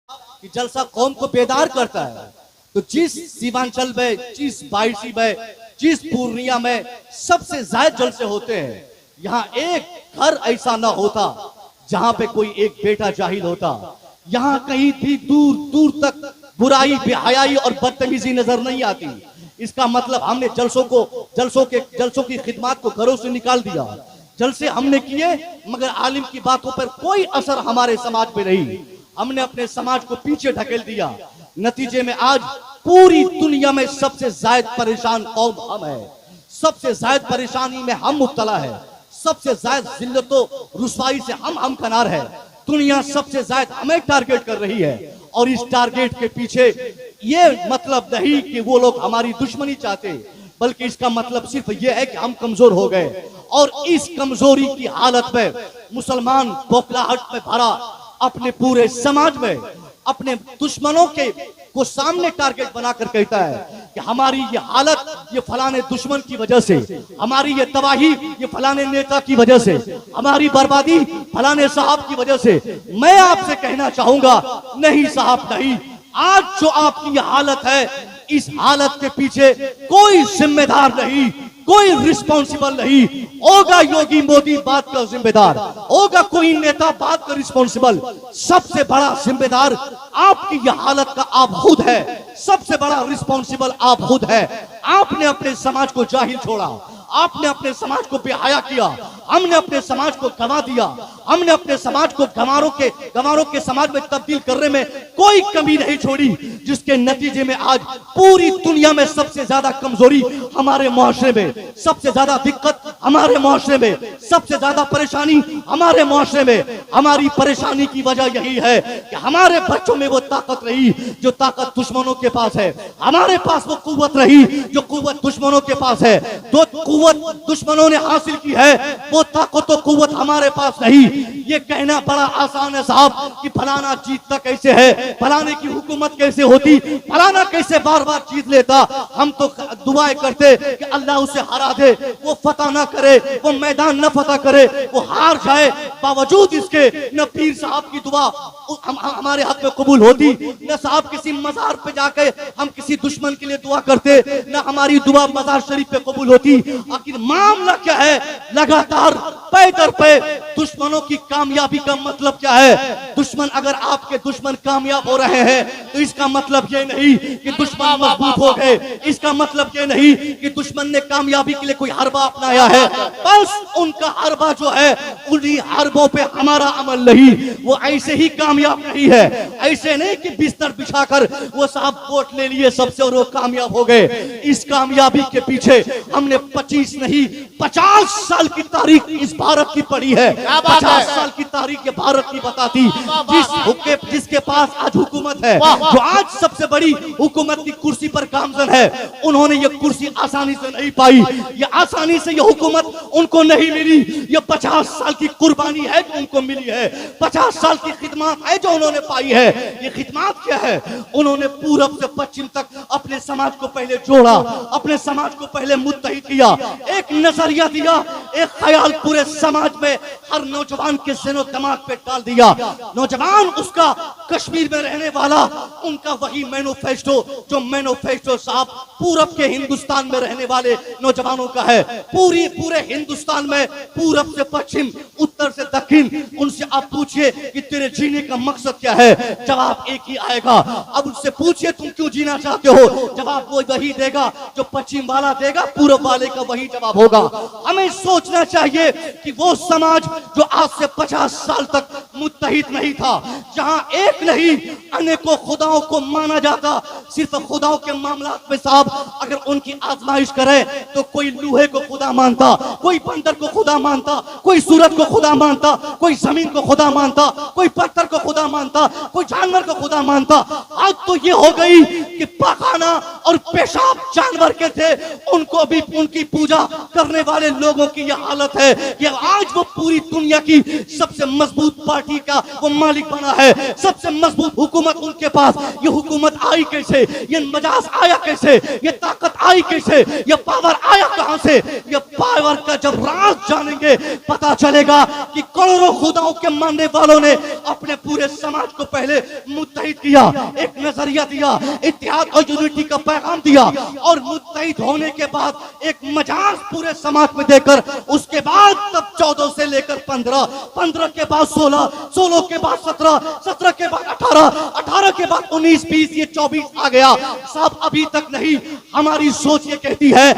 कि जलसा कौम को बेदार करता है। तो जिस सीमांचल में, जिस बायसी में, जिस पूर्णिया में सबसे ज्यादा जलसे होते हैं, यहाँ एक घर ऐसा ना होता जहां पे कोई एक बेटा जाहिल होता। यहाँ कहीं भी दूर दूर तक बुराई, बेहयाई और बदतमीजी नजर नहीं आती। इसका मतलब हमने जलसों की खिदमत को घरों से निकाल दिया। जलसे हमने किए मगर आलिम की बातों पर कोई असर हमारे समाज में नहीं। हमने अपने समाज को पीछे ढकेल दिया। नतीजे में आज पूरी दुनिया में सबसे ज्यादा परेशान कौम हम है। सबसे ज्यादा परेशानी में हम मुब्तला है। सबसे ज्यादा जिल्लतों रुसवाई से हम कनार है। दुनिया सबसे ज्यादा हमें टारगेट कर रही है और इस टारगेट के पीछे ये मतलब नहीं कि वो लोग हमारी दुश्मनी चाहते, बल्कि इसका मतलब सिर्फ ये है कि हम कमजोर हो गए। और इस कमजोरी की हालत में मुसलमान बौखलाहट में भरा अपने पूरे समाज में अपने दुश्मनों को सामने टारगेट बनाकर कहता है कि हमारी ये हालत ये फलाने दुश्मन की वजह से, हमारी ये तबाही ये फलाने नेता की वजह से, हमारी बर्बादी फलाने साहब की वजह से। मैं आपसे कहना चाहूंगा, नहीं साहब नहीं। आज जो आपकी हालत है, इस हालत के पीछे कोई जिम्मेदार नहीं, कोई रिस्पॉन्सिबल नहीं होगा। योगी मोदी बात का जिम्मेदार होगा, कोई नेता बात का रिस्पॉन्सिबल। सबसे बड़ा जिम्मेदार आपकी यह हालत का आप खुद है। सबसे बड़ा रिस्पॉन्सिबल आप खुद है। आपने अपने समाज को जाहिल छोड़ा, आपने अपने समाज को बेहया किया, हमने अपने समाज को गंवा दिया। हमने अपने समाज को गंवारों के समाज में तब्दील करने में कोई कमी नहीं छोड़ी, जिसके नतीजे में आज पूरी दुनिया में सबसे ज्यादा कमजोरी हमारे मुआशरे में, सबसे ज्यादा दिक्कत हमारे मुआशरे में, सबसे ज्यादा परेशानी हमारे मुआशरे में। हमारी परेशानी की वजह यही है कि हमारे बच्चों में वो ताकत रही जो ताकत दुश्मनों के पास है। हमारे पास वो कुव्वत रही जो कुव्वत दुश्मनों के पास है। जो कुव्वत दुश्मनों ने हासिल की है, वो ताकत तो कुव्वत हमारे पास नहीं। ये कहना बड़ा आसान है साहब कि फलाना जीतता कैसे है, फलाने की हुकूमत कैसे होती, फलाना कैसे बार बार जीत लेता। हम तो दुआएं करते कि अल्लाह उसे हरा दे, वो फतह ना करे, वो मैदान न फतह करे, वो हार जाए। बावजूद इसके न पीर साहब की दुआ हमारे हक में कबूल होती, न साहब किसी मजार पे जाके हम किसी दुश्मन के लिए दुआ करते, न हमारी दुआ मजार शरीफ पे कबूल होती। आखिर मामला क्या है? लगातार पे दर पे दुश्मनों की कामयाबी का मतलब क्या है? दुश्मन, अगर आपके दुश्मन कामयाब हो रहे हैं तो इसका मतलब ये नहीं कि दुश्मन मजबूत हो गए। इसका मतलब ये नहीं कि दुश्मन ने कामयाबी के लिए कोई हरबा अपनाया है। बस उनका हरबा जो है, उन्हीं हरबों पे हमारा अमल नहीं। वो ऐसे ही कामयाब नहीं है। ऐसे नहीं कि बिस्तर बिछाकर वो साहब वोट ले लिए सबसे और वो कामयाब हो गए। इस कामयाबी के पीछे हमने 25 नहीं 50 साल की तारीख इस भारत की पढ़ी है। 50 साल की तारीख ये भारत की बताती। जिसके पास आज हुकूमत है, जो आज सबसे बड़ी हुकूमत की कुर्सी पर गामजन है, उन्होंने ये कुर्सी आसानी से नहीं पाई। ये आसानी से ये हुकूमत उनको नहीं मिली। ये 50 साल की कुर्बानी है जो उनको मिली है। 50 साल की खिदमत है जो उन्होंने पाई है। ये खिदमत क्या है? उन्होंने पूरब से पश्चिम तक अपने समाज को पहले जोड़ा, अपने समाज को पहले मुत्तहिद किया, एक नजरिया दिया, एक ख्याल पूरे समाज में हर नौजवान के ज़हन और दिमाग पे डाल दिया। नौजवान उसका कश्मीर में रहने वाला, उनका वही मैनिफेस्टो जो मैनिफेस्टो साहब पूरब के हिंदुस्तान में रहने वाले नौजवानों का है। पूरे हिंदुस्तान में पूरब से पश्चिम, उत्तर से दक्षिण, उनसे आप पूछिए कि तेरे जीने का मकसद क्या है? जवाब एक ही आएगा। अब उनसे पूछिए तुम क्यों जीना चाहते हो? जवाब वो वही देगा जो पश्चिम वाला देगा, पूरब वाले का वही जवाब होगा। हमें सोचना चाहिए कि वो समाज जो आज से 50 साल तक मुत्तहिद नहीं था, जहां एक नहीं अनेकों खुदाओं को माना जाता, सिर्फ खुदाओं के मामलात में साहब अगर उनकी आजमाइश करे तो कोई लूहे को खुदा मानता, कोई बंदर को खुदा मानता, कोई सूरज को खुदा मानता, कोई जमीन को खुदा मानता, कोई पत्थर को खुदा मानता, कोई जानवर को खुदा मानता। आज तो ये हो गई कि पखाना और पेशाब जानवर के थे, उनको भी उनकी पूजा करने वाले लोगों की यह हालत है कि आज वो पूरी दुनिया की सबसे मजबूत पार्टी का वो मालिक बना है, सबसे मजबूत हुकूमत उनके पास। ये हुकूमत आई कैसे, ये मजाज आया कैसे, ये ताकत आई कैसे, ये पावर आया कहां से? ये पावर का जब राज जानेंगे पता चलेगा कि करोड़ों खुदाओं के मानने वालों ने अपने पूरे समाज को पहले मुत्तहिद किया, एक नजरिया दिया, इत्तेहाद और यूनिटी का पैगाम दिया, और मुत्तहिद होने के बाद एक मजाज पूरे समाज में देकर उसके बाद तब 14 से लेकर 15, 15 के बाद 16, 16 के बाद 17, 17 के बाद 18, 18 के बाद 19, 20, ये 24 आ गया। साहब अभी तक नहीं। हमारी सोच ये कहती है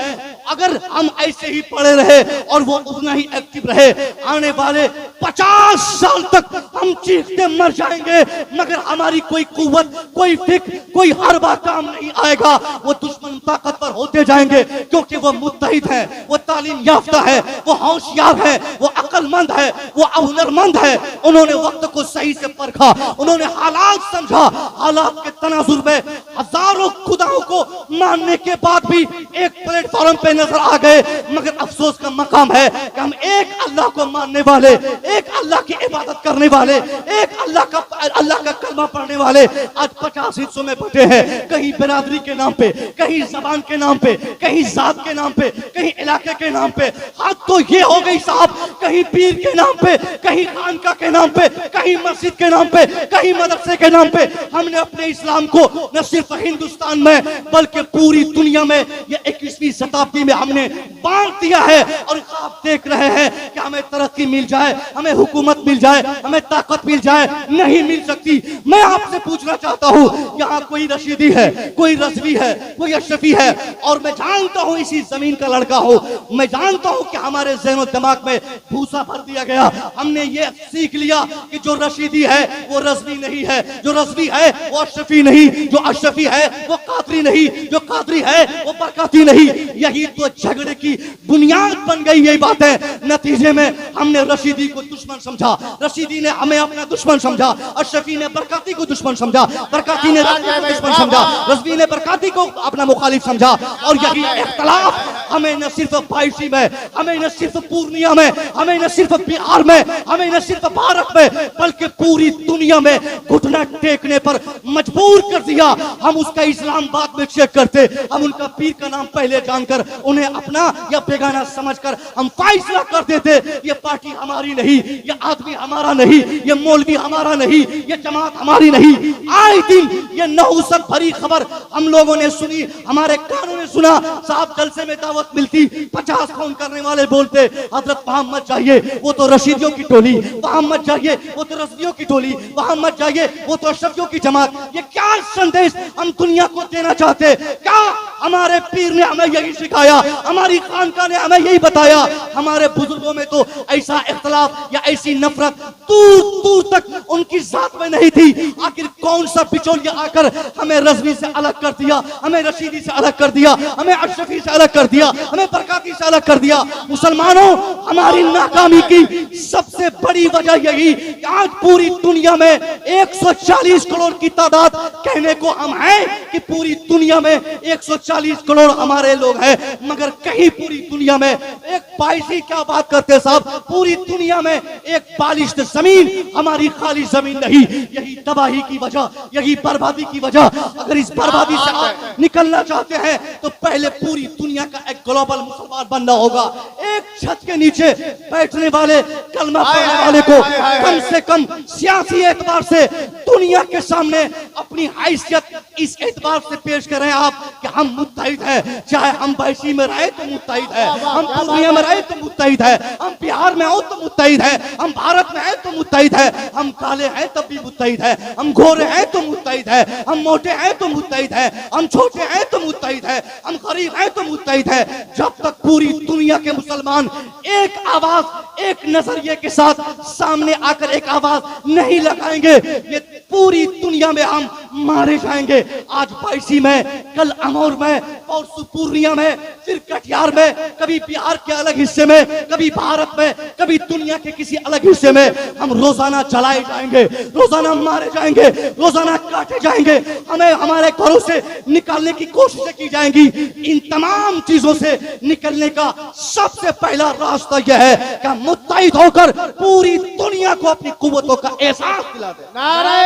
अगर हम ऐसे ही पड़े रहे और वो उतना ही एक्टिव रहे, आने वाले 50 साल तक हम चीखते मर जाएंगे, मगर हमारी कोई कुव्वत, कोई फिक्र, कोई हरबा काम नहीं आएगा। वो दुश्मन ताकतवर होते जाएंगे क्योंकि वो मुत्तहिद है, वो तालीम याफ्ता है, वो होशियार है, वो अक्लमंद है, वो हुनरमंद है। उन्होंने वक्त को सही से परखा, उन्होंने हालात समझा, हालात के तनाजुर में हजारों खुदाओं को मानने के बाद भी एक प्लेटफॉर्म पे नजर आ गए। मगर अफसोस का मकाम है कि हम एक अल्लाह को मानने वाले, एक अल्लाह की इबादत करने वाले, एक अल्लाह का कलमा पढ़ने वाले आज 50 हिस्सों में बटे हैं। कहीं बिरादरी के नाम पे, कहीं जबान के नाम पे, कहीं जात के नाम पे, कहीं इलाके के नाम पे। हद तो ये हो गई साहब, कहीं पीर के नाम पे, कहीं खानका के नाम पे, कहीं मस्जिद के नाम पे, कहीं मदरसे के नाम पे हमने अपने इस्लाम को न सिर्फ हिंदुस्तान में बल्कि पूरी दुनिया में ये 21वीं शताब्दी में हमने बांट दिया है। और आप देख रहे हैं कि हमें तरक्की मिल जाए, हमें हुकूमत मिल जाए, हमें ताकत मिल जाए, नहीं मिल सकती। मैं आपसे पूछना चाहता हूं, यहाँ कोई रशीदी है, कोई रजवी है, कोई अशरफी है, और मैं जानता हूं इसी जमीन का लड़का हूं, मैं जानता हूं कि हमारे ज़हन और दिमाग में भूसा भर दिया गया। हमने ये सीख लिया कि जो रशीदी है वो रजवी नहीं है, जो रजवी है वो अशरफी नहीं, जो अशरफी है वो कादरी नहीं, जो कादरी है वो बरकती नहीं। यही तो झगड़े की बुनियाद बन गई ये बातें। नतीजे में हमने रशीदी को दुश्मन समझा, रशीदी ने हमें अपना दुश्मन समझा, अशरफी ने बरकती को दुश्मन समझा, बरकती ने रजवी को दुश्मन समझा, रजवी ने बरकती को अपना मुखालिफ समझा। और यही इख्तलाफ हमें न सिर्फ बायसी में, हमें न सिर्फ पूर्णिया में, हमें न सिर्फ बिहार में, हमें न सिर्फ भारत में, बल्कि पूरी दुनिया में घुटना टेकने पर मजबूर कर दिया। हम उसका इस्लाम बाद में चेक करते, हम उनका पीर का नाम पहले जानकर उन्हें अपना या बेगाना समझकर हम फैसला कर देते ये पार्टी हमारी नहीं, ये आदमी हमारा नहीं, ये मौलवी हमारा नहीं, ये जमात हमारी नहीं। आए दिन ये नहुसत भरी खबर हम लोगों ने सुनी, हमारे कानों ने सुना। साहब जलसे में दावत मिलती, 50 फोन करने वाले बोलते हजरत वहां मत जाइए, वो तो रशीदियों की टोली, वहां मत जाइए, वो तो रजवियों की टोली, वहां मत जाइए, वो तो अशरफियों की जमात। ये क्या संदेश हम दुनिया को देना चाहते? क्या हमारे पीर ने हमें यही सिखाया, हमारी खानका ने हमें यही बताया? हमारे बुजुर्गों में तो ऐसा इख्तलाफ या ऐसी नफरत दूर दूर तक उनकी जात में नहीं थी। आखिर कौन सा बिचौलिया आकर हमें रजवी से अलग कर दिया, हमें रशीदी से अलग कर दिया, हमें अशरफी से अलग कर दिया, हमें बरकाती से अलग कर दिया? मुसलमानों, हमारी नाकामी की सबसे बड़ी वजह यही कि आज पूरी दुनिया में 140 करोड़ की तादाद कहने को हम हैं कि पूरी दुनिया में 140 करोड़ हमारे लोग हैं, मगर कहीं पूरी दुनिया में एक बाईसी क्या बात करते साहब, पूरी दुनिया में एक बालिश्त जमीन हमारी खाली जमीन नहीं। यही तबाही की वजह, यही बर्बादी की वजह। अगर इस बर्बादी से आप निकलना चाहते हैं तो पहले पूरी दुनिया का एक ग्लोबल मुसलमान बनना होगा। एक छत के नीचे बैठने वाले, कलमा पढ़ने वाले को कम से कम सियासी एतबार से दुनिया के सामने अपनी हैसियत इस एतबार से पेश करें आप कि हम मुत्तहिद हैं। चाहे हम बायसी में रहे तो मुत्तहिद है, हम पूर्णिया में रहे तो मुत्तहिद है, हम बिहार में हो तो मुत्तहिद है, हम भारत में है तो मुत्तहिद है, हम काले हैं तब भी मुत्तहिद है, हम गोरे हैं तो मुत्तहिद है, हम मोटे हैं तो मुत्तहिद है, हम छोटे हैं तो मुत्तहिद है, हम गरीब हैं तो मुत्तहिद है। जब तक पूरी दुनिया के मुसलमान एक आवाज, एक नजरिए के साथ सामने आकर एक आवाज नहीं लगाएंगे, ये पूरी दुनिया में हम मारे जाएंगे। आज बायसी में, कल अमौर में, और पूर्णिया में, फिर कटिहार में, कभी बिहार के अलग हिस्से में, कभी भारत में, कभी दुनिया के किसी अलग हिस्से में हम रोजाना चलाए जाएंगे, रोजाना मारे जाएंगे, रोजाना काटे जाएंगे। हमें हमारे घरों से निकालने की कोशिशें की जाएंगी। इन तमाम चीजों से निकलने का सबसे पहला रास्ता यह है कि मुत्तहिद होकर पूरी दुनिया को अपनी कुव्वतों का एहसास दिला दे। नारे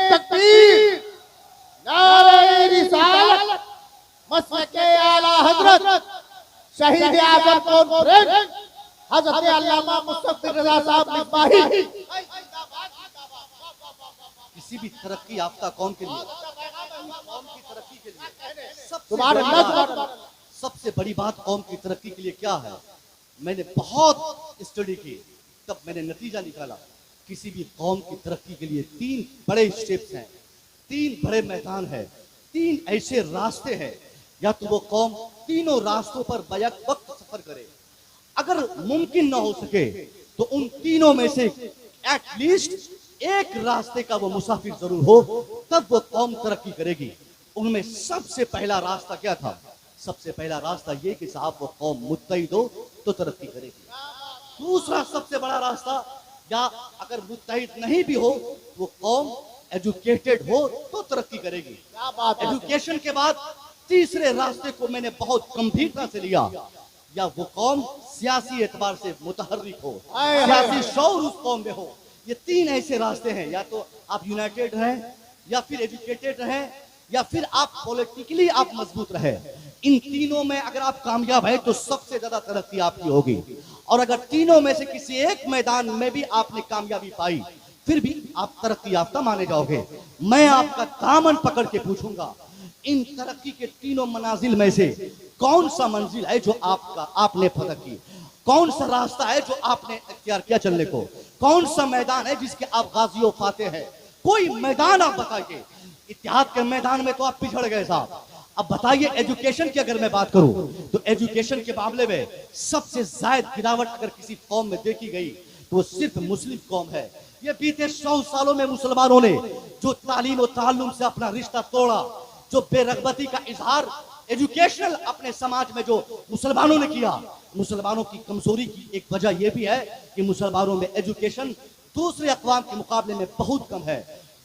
तकबीर, नारे रिसालत, मसलके आला हजरत शहीद आजम कॉन्फ्रेंस हजरत अल्लामा मुस्तफा रजा साहब मिसबाही। किसी भी तरक्की याफ्ता कौम के लिए, कौम की तरक्की के लिए सबसे बड़ी बात कौम की तरक्की के लिए क्या है? मैंने बहुत स्टडी की, तब मैंने नतीजा निकाला। किसी भी कौम की तरक्की के लिए 3 बड़े स्टेप्स हैं, 3 बड़े मैदान हैं, 3 ऐसे रास्ते हैं। या तो वो कौम तीनों रास्तों पर बैक वक्त सफर करे। अगर मुमकिन ना हो सके तो उन तीनों में से एटलीस्ट एक रास्ते का वो मुसाफिर जरूर हो, तब वो कौम तरक्की करेगी। उनमें सबसे पहला रास्ता क्या था? सबसे पहला रास्ता ये कि साहब वो कौम मुत्तहिद हो तो तरक्की करेगी। दूसरा सबसे बड़ा रास्ता, या अगर मुत्तहिद नहीं भी हो वो कौम एजुकेटेड हो तो तरक्की करेगी। एजुकेशन के बाद तीसरे रास्ते को मैंने बहुत गंभीरता से लिया, या वो कौम सियासी एतबार से मुतहर्रिक हो, सियासी शौर उस कौम में हो। ये 3 ऐसे रास्ते हैं, या तो आप यूनाइटेड रहें, या फिर एजुकेटेड रहें, या फिर आप पॉलिटिकली आप मजबूत रहे। इन तीनों में अगर आप कामयाब है तो सबसे ज्यादा तरक्की आपकी होगी। और अगर तीनों में से किसी एक मैदान में भी आपने कामयाबी पाई, फिर भी आप तरक्की याफ्ता माने जाओगे। मैं आपका दामन पकड़ के पूछूंगा, इन तरक्की के तीनों मनाजिल में से कौन सा मंजिल है जो आपने फतह की? कौन सा रास्ता है जो आपने इख्तियार किया चलने को? कौन सा मैदान है जिसके आप गाजी और फाते हैं? कोई मैदान आप बताइए। इत्तेहाद के मैदान में तो आप पिछड़ गए साहब। अब बताइए एजुकेशन की अगर मैं बात करूं तो एजुकेशन के मामले में सबसे ज्यादा गिरावट अगर किसी कौम में देखी गई तो वो सिर्फ मुस्लिम कौम है। ये बीते 100 सालों में मुसलमानों ने जो तालीम और ताल्लुम से अपना रिश्ता तोड़ा, जो बेरगबती का इजहार एजुकेशनल अपने समाज में जो मुसलमानों ने किया, मुसलमानों की कमजोरी की एक वजह यह भी है कि मुसलमानों में एजुकेशन दूसरे अक़वाम के मुकाबले में बहुत कम है।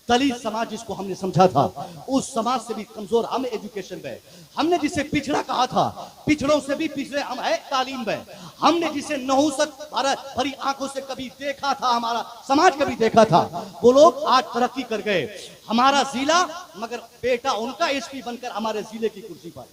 दलित समाज जिसको हमने समझा था, उस समाज से भी कमजोर हम एजुकेशन में। हमने जिसे पिछड़ा कहा था, पिछड़ों से भी पिछड़े हम है तालीम में। हमने जिसे नहुसत भरी आंखों से कभी देखा था, हमारा समाज कभी देखा था, वो लोग आज तरक्की कर गए। हमारा जिला, मगर बेटा उनका एसपी बनकर हमारे जिले की कुर्सी पर।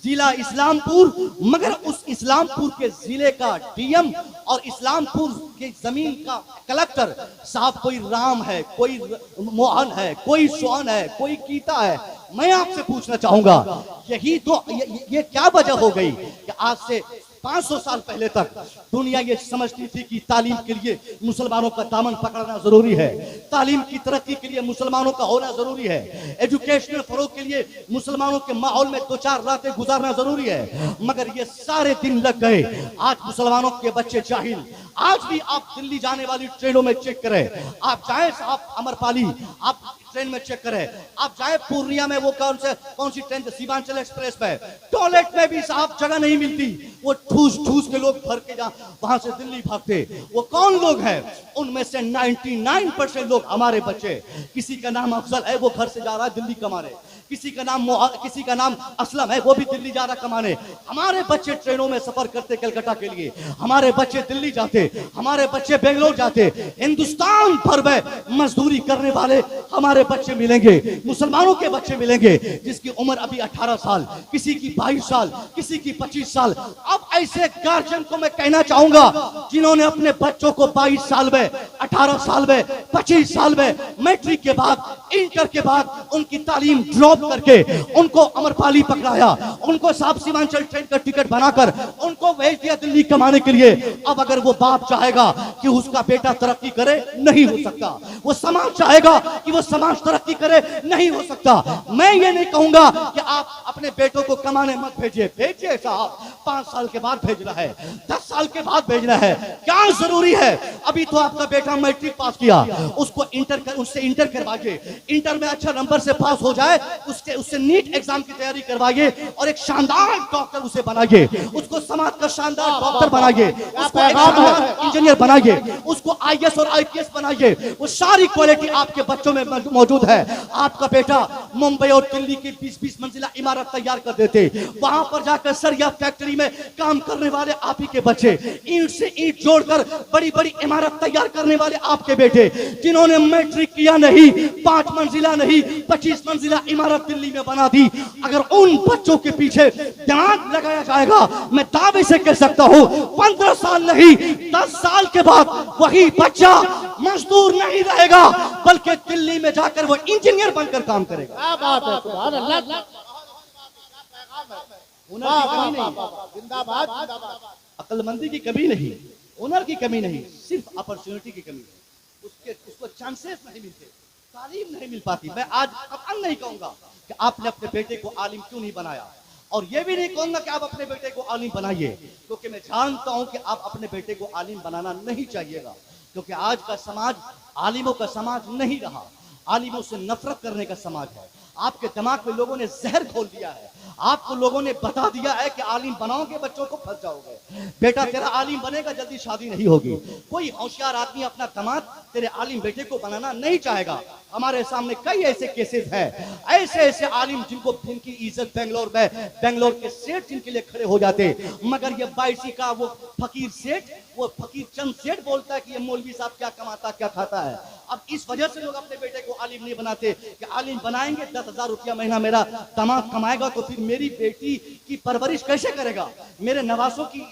जिला इस्लामपुर, मगर उस इस्लामपुर के जिले का डीएम और इस्लामपुर के जमीन का कलेक्टर साहब कोई राम है, कोई मोहन है, कोई सोहन है, कोई गीता है। मैं आपसे पूछना चाहूंगा, यही तो ये क्या वजह हो गई कि आज से 500 साल पहले तक दुनिया ये समझती थी कि तालीम के लिए मुसलमानों का दामन पकड़ना जरूरी है, तालीम की तरक्की के लिए मुसलमानों का होना जरूरी है, एजुकेशनल फरोग के लिए मुसलमानों के माहौल में 2-4 रातें गुजारना जरूरी है। मगर ये सारे दिन लग गए। आज मुसलमानों के बच्चे जाहिल। आज भी आप दिल्ली जाने वाली ट्रेनों में चेक करें, आप जाए साहब अमरपाली, आप ट्रेन में चेक करें, आप जाए पूर्णिया में वो कौन सी ट्रेन, सीमांचल एक्सप्रेस में, टॉयलेट में भी साहब जगह नहीं मिलती। वो ठूस ठूस के लोग भर के वहां से दिल्ली भागते। वो कौन लोग हैं? उनमें से 99% लोग हमारे बच्चे। किसी का नाम अफजल है, वो घर से जा रहा है दिल्ली कमाने। किसी का नाम असलम है, वो भी दिल्ली जा रहा कमाने। हमारे बच्चे ट्रेनों में सफर करते कलकत्ता के लिए, हमारे बच्चे दिल्ली जाते, हमारे बच्चे बेंगलोर जाते। हिंदुस्तान भर में मजदूरी करने वाले हमारे बच्चे मिलेंगे, मुसलमानों के बच्चे मिलेंगे जिसकी उम्र अभी 18 साल, किसी की 22 साल, किसी की 25 साल। अब ऐसे गार्जियन को मैं कहना चाहूंगा जिन्होंने अपने बच्चों को 22 साल में, 18 साल में, 25 साल में, मैट्रिक के बाद, इंटर के बाद उनकी तालीम ड्रॉप करके उनको अमरपाली पकड़ाया, उनको साहब सीमांचल ट्रेन का टिकट बनाकर उनको भेज दिया दिल्ली कमाने के लिए। अब अगर वो बाप चाहेगा कि उसका बेटा तरक्की करे, नहीं हो सकता। वो समाज चाहेगा कि वो समाज तरक्की करे, नहीं हो सकता। मैं ये नहीं कहूंगा कि आप अपने बेटों को कमाने मत भेजिए, भेजिए साहब, 5 साल के बाद भेजना है, 10 साल के बाद भेजना है, क्या जरूरी है? अभी तो आपका बेटा मैट्रिक पास किया, उसको उससे इंटर करवाइए, इंटर में अच्छा नंबर से पास हो जाए, उससे नीट एग्जाम की तैयारी करवाइए और एक शानदार डॉक्टर उसे बनाइए, उसको समाज का शानदार डॉक्टर बनाइए, उसको एक शानदार इंजीनियर बनाइए, उसको आईएएस और आईपीएस बनाइए। वो सारी क्वालिटी आपके बच्चों में मौजूद है। आपका बेटा मुंबई और दिल्ली की 20-20 मंजिला इमारत तैयार कर देते, वहां पर जाकर सरिया फैक्ट्री में काम करने वाले आप ही के बच्चे, ईंट से ईंट जोड़कर बड़ी बड़ी इमारत तैयार करने वाले आपके बेटे, जिन्होंने मैट्रिक किया नहीं, 5 मंजिला नहीं 25 मंजिला इमारत दिल्ली में बना दी। अगर उन बच्चों के पीछे ध्यान लगाया जाएगा, मैं दावे से कह सकता हूं 15 साल नहीं 10 साल के बाद वही बच्चा मजदूर नहीं रहेगा, बल्कि दिल्ली में जाकर वो इंजीनियर बनकर काम करेगा। क्या बात है, सुभान अल्लाह। हुनर की कमी नहीं, जिंदाबाद जिंदाबाद। अक्लमंदी की कमी नहीं, हुनर की कमी नहीं, सिर्फ अपॉर्चुनिटी की कमी है। उसको चांसेस नहीं मिलते, तालीम नहीं मिल पाती। मैं आज कतई नहीं कहूंगा कि आपने अपने बेटे को आलिम क्यों नहीं बनाया, और ये भी नहीं कहूंगा कि आप अपने बेटे को आलिम बनाइए, क्योंकि मैं जानता हूं कि आप अपने बेटे को आलिम बनाना नहीं चाहिएगा, क्योंकि आज का समाज आलिमों का समाज नहीं रहा, आलिमों से नफरत करने का समाज है। आपके दिमाग में लोगों ने जहर खोल दिया है, आपको लोगों ने बता दिया है कि आलिम बनाओगे बच्चों को फंस जाओगे, बेटा तेरा आलिम बनेगा जल्दी शादी नहीं होगी। कोई होशियार आदमी अपना दामाद तेरे आलिम बेटे को बनाना नहीं चाहेगा। हमारे सामने कई ऐसे केसेस हैं, ऐसे ऐसे आलिम जिनकी इज्जत बेंगलोर के सेठ जिनके लिए खड़े हो जाते, मगर ये 22 का वो फकीर सेठ, वो फकीर चंद सेठ बोलता है कि ये मौलवी साहब क्या कमाता क्या खाता है। अब इस वजह से लोग अपने बेटे को आलिम नहीं बनाते कि आलिम बनाएंगे 10,000 रुपया महीना मेरा दामाद कमाएगा तो फिर मेरी बेटी की परवरिश कैसे करेगा, मेरे नवासों की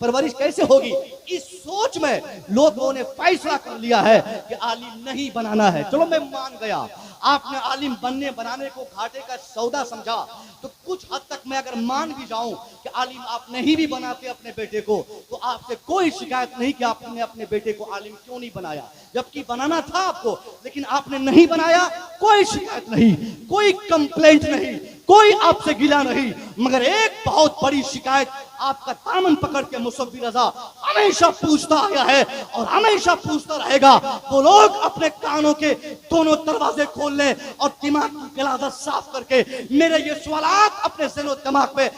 परवरिश कैसे होगी। इस सोच में लोगों ने फैसला कर लिया है कि आलिम नहीं बनाना है। चलो मैं मान गया, आपने आलिम बनाने को घाटे का सौदा समझा, तो कुछ हद तक मैं अगर मान भी जाऊं कि आलिम आप नहीं भी बनाते अपने बेटे को, तो आपसे कोई शिकायत नहीं कि आपने अपने बेटे को आलिम क्यों नहीं बनाया, जबकि बनाना था आपको, लेकिन आपने नहीं बनाया। कोई शिकायत नहीं, कोई कंप्लेंट नहीं, कोई आपसे गिला नहीं, मगर एक बहुत बड़ी शिकायत आपका दामन पकड़ के मुसव्विर रजा हमेशा पूछता आया है और हमेशा पूछता रहेगा। वो लोग अपने कानों के दोनों दरवाजे खोल लें और दिमाग की गलादत साफ करके मेरे ये सवालात अपने ज़हन दिमाग में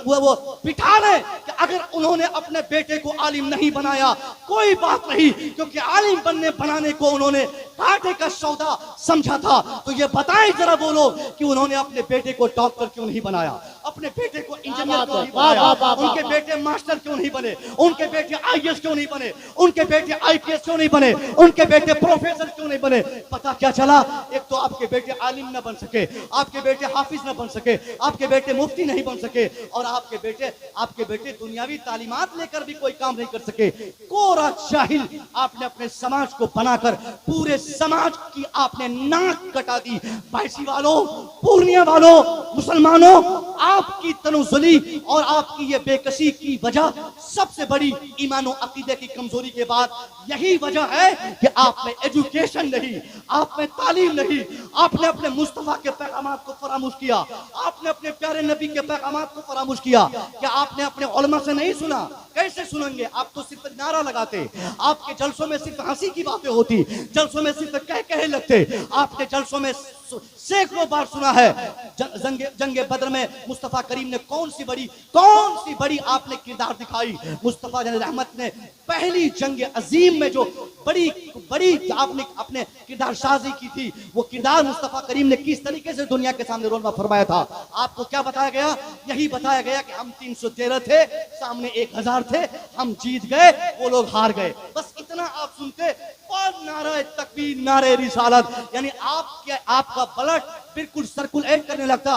वो बिठा लें कि अगर उन्होंने अपने बेटे को आलिम नहीं बनाया कोई बात नहीं, क्योंकि आलिम बनाने को उन्होंने घाटे का सौदा समझा था। तो ये बताएं जरा वो लोग कि उन्होंने अपने बेटे को डॉक्टर क्यों नहीं बनाया, अपने बेटे को इंजीनियर क्यों नहीं बनाया, उनके बेटे मास्टर क्यों नहीं बने, उनके बेटे आईएएस क्यों नहीं बने, उनके बेटे आईपीएस क्यों नहीं बने, उनके बेटे प्रोफेसर क्यों नहीं बने। पता क्या चला, एक तो आपके बेटे आलिम न बन सके, आपके बेटे हाफिज न बन सके, आपके बेटे मुफ्ती नहीं बन सके, और आपके बेटे दुनियावी तालीमात लेकर भी कोई काम नहीं कर सके। कोरा जाहिल आपने अपने समाज को बनाकर पूरे समाज की आपने नाक कटा दी। बायसी वालों, पूर्णिया वालों, मुसलमानों, आपकी तनुज़ुली और आपकी ये बेकसी की वजह सबसे बड़ी ईमान और अकीदे की कमजोरी के बाद यही वजह है कि आप में एजुकेशन नहीं, आप में तालीम नहीं, आपने अपने मुस्तफा के पैगामात को फरामोश किया, आपने अपने प्यारे नबी के पैगामात को फरामोश किया। क्या आपने अपने उलमा से नहीं सुना? कैसे सुनेंगे? आप तो सिर्फ नारा लगाते, आपके जलसों में सिर्फ हंसी की बातें होती, जलसों में सिर्फ कह लगते। आपने जलसों में सैकड़ों बार सुना है जंगे बदर में मुस्तफा करीम ने कौन सी बड़ी आपने किरदार दिखाई। मुस्तफा रहमत ने पहली जंग अजीम में जो बड़ी आपने अपने किरदार साजी की थी, वो किरदार मुस्तफा करीम ने किस तरीके से दुनिया के सामने रोलमा फरमाया था। आपको क्या बताया गया? यही बताया गया कि हम 313 थे, सामने 1000 थे, हम जीत गए, वो लोग हार गए। बस इतना आप सुनते और नारे तकबीर, नारे रिसालत, यानी आपका ब्लड बिल्कुल सर्कुलेट करने लगता,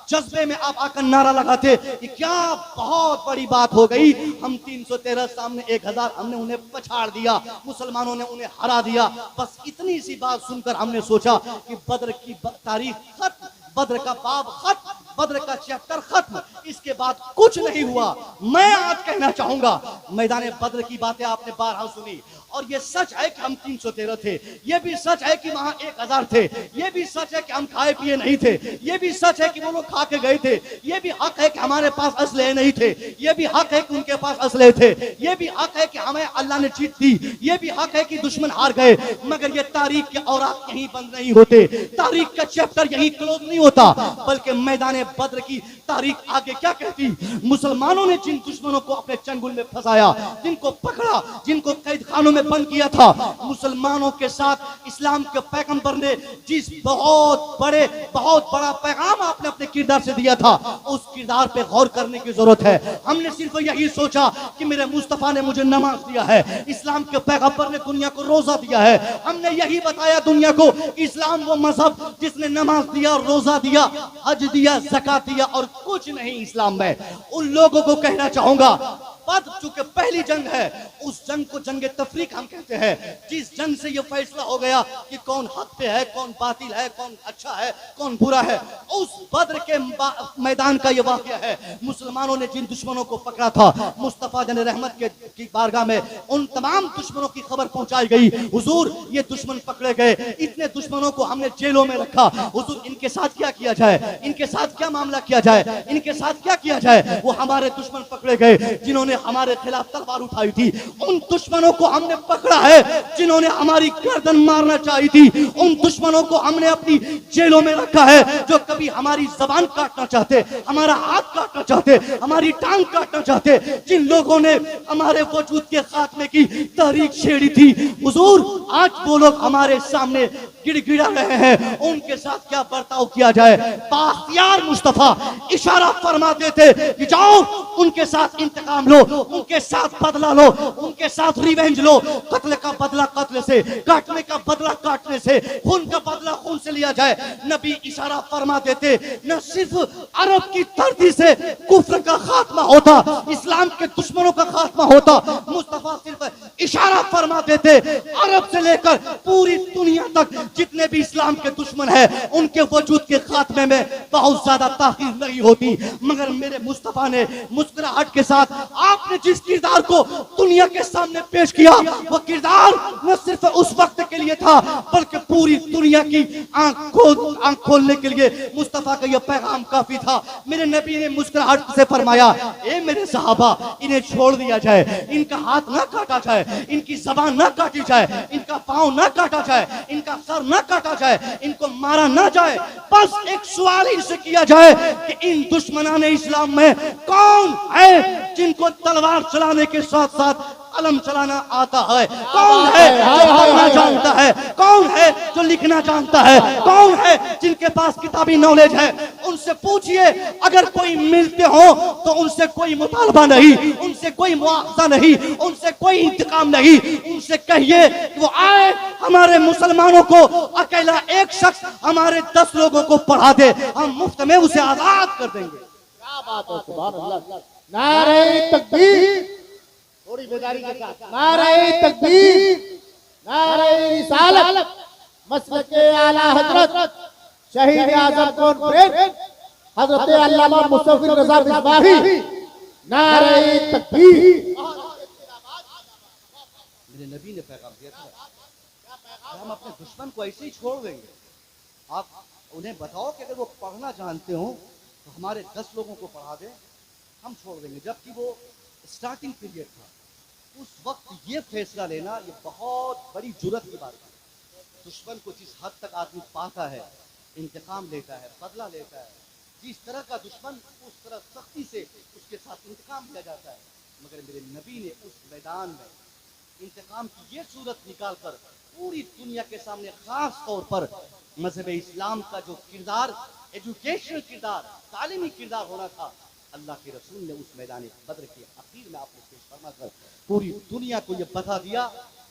जज्बे में आप आकर नारा लगाते कि क्या बहुत बड़ी बात हो गई, हम 313 सामने 1000, हमने उन्हें पछाड़ दिया, मुसलमानों ने उन्हें हरा दिया। बस इतनी सी बात सुनकर हमने सोचा कि बद्र की तारीख खत्म, बद्र का बाब खत्म, बद्र का चैप्टर खत्म, इसके बाद कुछ नहीं हुआ। मैं आज कहना चाहूंगा, मैदान बद्र की बातें आपने 12 सुनी, और ये सच है कि हम 313 थे, ये भी सच है कि वहां 1000 थे, ये भी सच है कि हम खाए पिए नहीं थे, ये भी सच है कि वो लोग खा के गए थे, ये भी हक है कि हमारे पास असले नहीं थे, ये भी हक है कि उनके पास असले थे, ये भी हक है कि हमें अल्लाह ने जीत दी, ये भी हक है कि दुश्मन हार गए। मगर ये तारीख के औरात यहीं बंद नहीं होते, तारीख का चैप्टर यहीं क्लोज नहीं होता, बल्कि मैदान बद्र की तारीख आगे क्या कहती। मुसलमानों ने जिन दुश्मनों को अपने चंगुल में फंसाया, जिनको पकड़ा, जिनको कैद खानों में बंद किया था, मुसलमानों के साथ इस्लाम के पैगंबर ने जिस बहुत बड़ा पैगाम आपने अपने किरदार से दिया था, उस किरदार पे गौर करने की जरूरत है। हमने सिर्फ यही सोचा कि मेरे मुस्तफा ने मुझे नमाज दिया है, इस्लाम के पैगंबर ने दुनिया को रोजा दिया है, हमने यही बताया दुनिया को इस्लाम वो मजहब जिसने नमाज दिया, रोजा दिया, हज दिया, ज़कात दिया, और कुछ नहीं इस्लाम में। उन लोगों को कहना चाहूंगा, बद्र चूंकि पहली जंग है, उस जंग को जंग तफरीक हम कहते हैं, जिस जंग से यह फैसला हो गया कि कौन हक पे है, कौन बातिल है, कौन अच्छा है, कौन बुरा है। उस बद्र के मैदान का यह वाकया है। मुसलमानों ने जिन दुश्मनों को पकड़ा था, मुस्तफा जन रहमत की बारगाह में उन तमाम दुश्मनों की खबर पहुंचाई गई, हुजूर ये दुश्मन पकड़े गए, इतने दुश्मनों को हमने जेलों में रखा, हुजूर इनके साथ क्या किया जाए, इनके साथ क्या मामला किया जाए, इनके साथ क्या किया जाए। वो हमारे दुश्मन पकड़े गए जिन्होंने हमारे खिलाफ तलवार उठाई थी, उन दुश्मनों को हमने पकड़ा है जिन्होंने हमारी गर्दन मारना चाहिए थी, उन दुश्मनों को हमने अपनी जेलों में रखा है जो कभी हमारी जबान काटना चाहते, हमारा हाथ काटना चाहते, हमारी टांग काटना चाहते, जिन लोगों ने हमारे वजूद के खात्मे की तहरीक छेड़ी थी। हुजूर आज वो लोग हमारे सामने गिड़गिड़ा रहे हैं, उनके साथ क्या बर्ताव किया जाए। बाख्तियार मुस्तफा इशारा फरमाते थे कि जाओ उनके साथ इंतकाम लो, उनके साथ बदला लो, उनके साथ रिवेंज लो, कत्ल का बदला कत्ल से, काटने का बदला काटने से, खून का बदला खून से लिया जाए। नबी इशारा फरमाते थे, न सिर्फ अरब की धरती से कुफ्र का खात्मा होता, इस्लाम के दुश्मनों का खात्मा होता, मुस्तफा सिर्फ इशारा फरमाते थे, अरब से लेकर पूरी दुनिया तक जितने भी इस्लाम के दुश्मन हैं, उनके वजूद के खात्मे में बहुत ज्यादा ताखीर नहीं होती। मगर मेरे मुस्तफा ने मुस्कुराहट के साथ आपने जिस किरदार को दुनिया के सामने पेश किया, वो किरदार न सिर्फ उस वक्त के लिए था, बल्कि पूरी दुनिया की आंख खोलने के लिए मुस्तफा का यह पैगाम काफी था। मेरे नबी ने मुस्कुराहट से फरमाया, ए मेरे सहाबा, इन्हें छोड़ दिया जाए, इनका हाथ ना काटा जाए, इनकी जबान ना काटी जाए, इनका पांव ना काटा जाए, इनका सर ना काटा जाए, इनको मारा ना जाए। बस एक सवाल इनसे किया जाए कि इन दुश्मनाने इस्लाम में कौन है जिनको तलवार चलाने के साथ साथ कलम चलाना आता है, कौन है जो पढ़ना जानता है, कौन है जो लिखना जानता है, कौन है जिनके पास किताबी नॉलेज है। उनसे पूछिए, अगर कोई मिलते हो तो उनसे कोई मुतालबा नहीं, उनसे कोई मुआवजा नहीं, उनसे कोई इंतकाम नहीं, उनसे कहिए कि वो आए, हमारे मुसलमानों को अकेला एक शख्स हमारे 10 लोगों को पढ़ा दे, हम मुफ्त में उसे आजाद कर देंगे। क्या बात है, सुभान अल्लाह। नारे तकबीर, थोड़ी बेदारी के साथ, नारे तकबीर, नारे रिसालत, मसलके आला हजरत शहीद आजम कॉन्फ्रेंस हजरत अल्लामा मुस्तफी रजा मिसबाही, नारे तकबीर। मेरे नबी ने पैगाम दिया था, हम अपने दुश्मन को ऐसे ही छोड़ देंगे। आप उन्हें बताओ कि अगर वो पढ़ना जानते हो तो हमारे 10 लोगों को पढ़ा दे, हम छोड़ देंगे। जबकि वो स्टार्टिंग पीरियड था, उस वक्त ये फैसला लेना ये बहुत बड़ी जुर्रत की बात है। दुश्मन को जिस हद तक आदमी पाता है, इंतकाम लेता है, बदला लेता है, जिस तरह का दुश्मन उस तरह सख्ती से उसके साथ इंतकाम लिया जाता है। मगर मेरे नबी ने उस मैदान में इंतकाम की ये सूरत निकाल कर पूरी दुनिया के सामने खास तौर पर मजहब इस्लाम का जो किरदार, एजुकेशनल किरदार, तालीमी किरदार होना था, अल्लाह के रसूल ने उस मैदान बद्र के आखिर में आपने पेश फरमा कर पूरी दुनिया को ये बता दिया,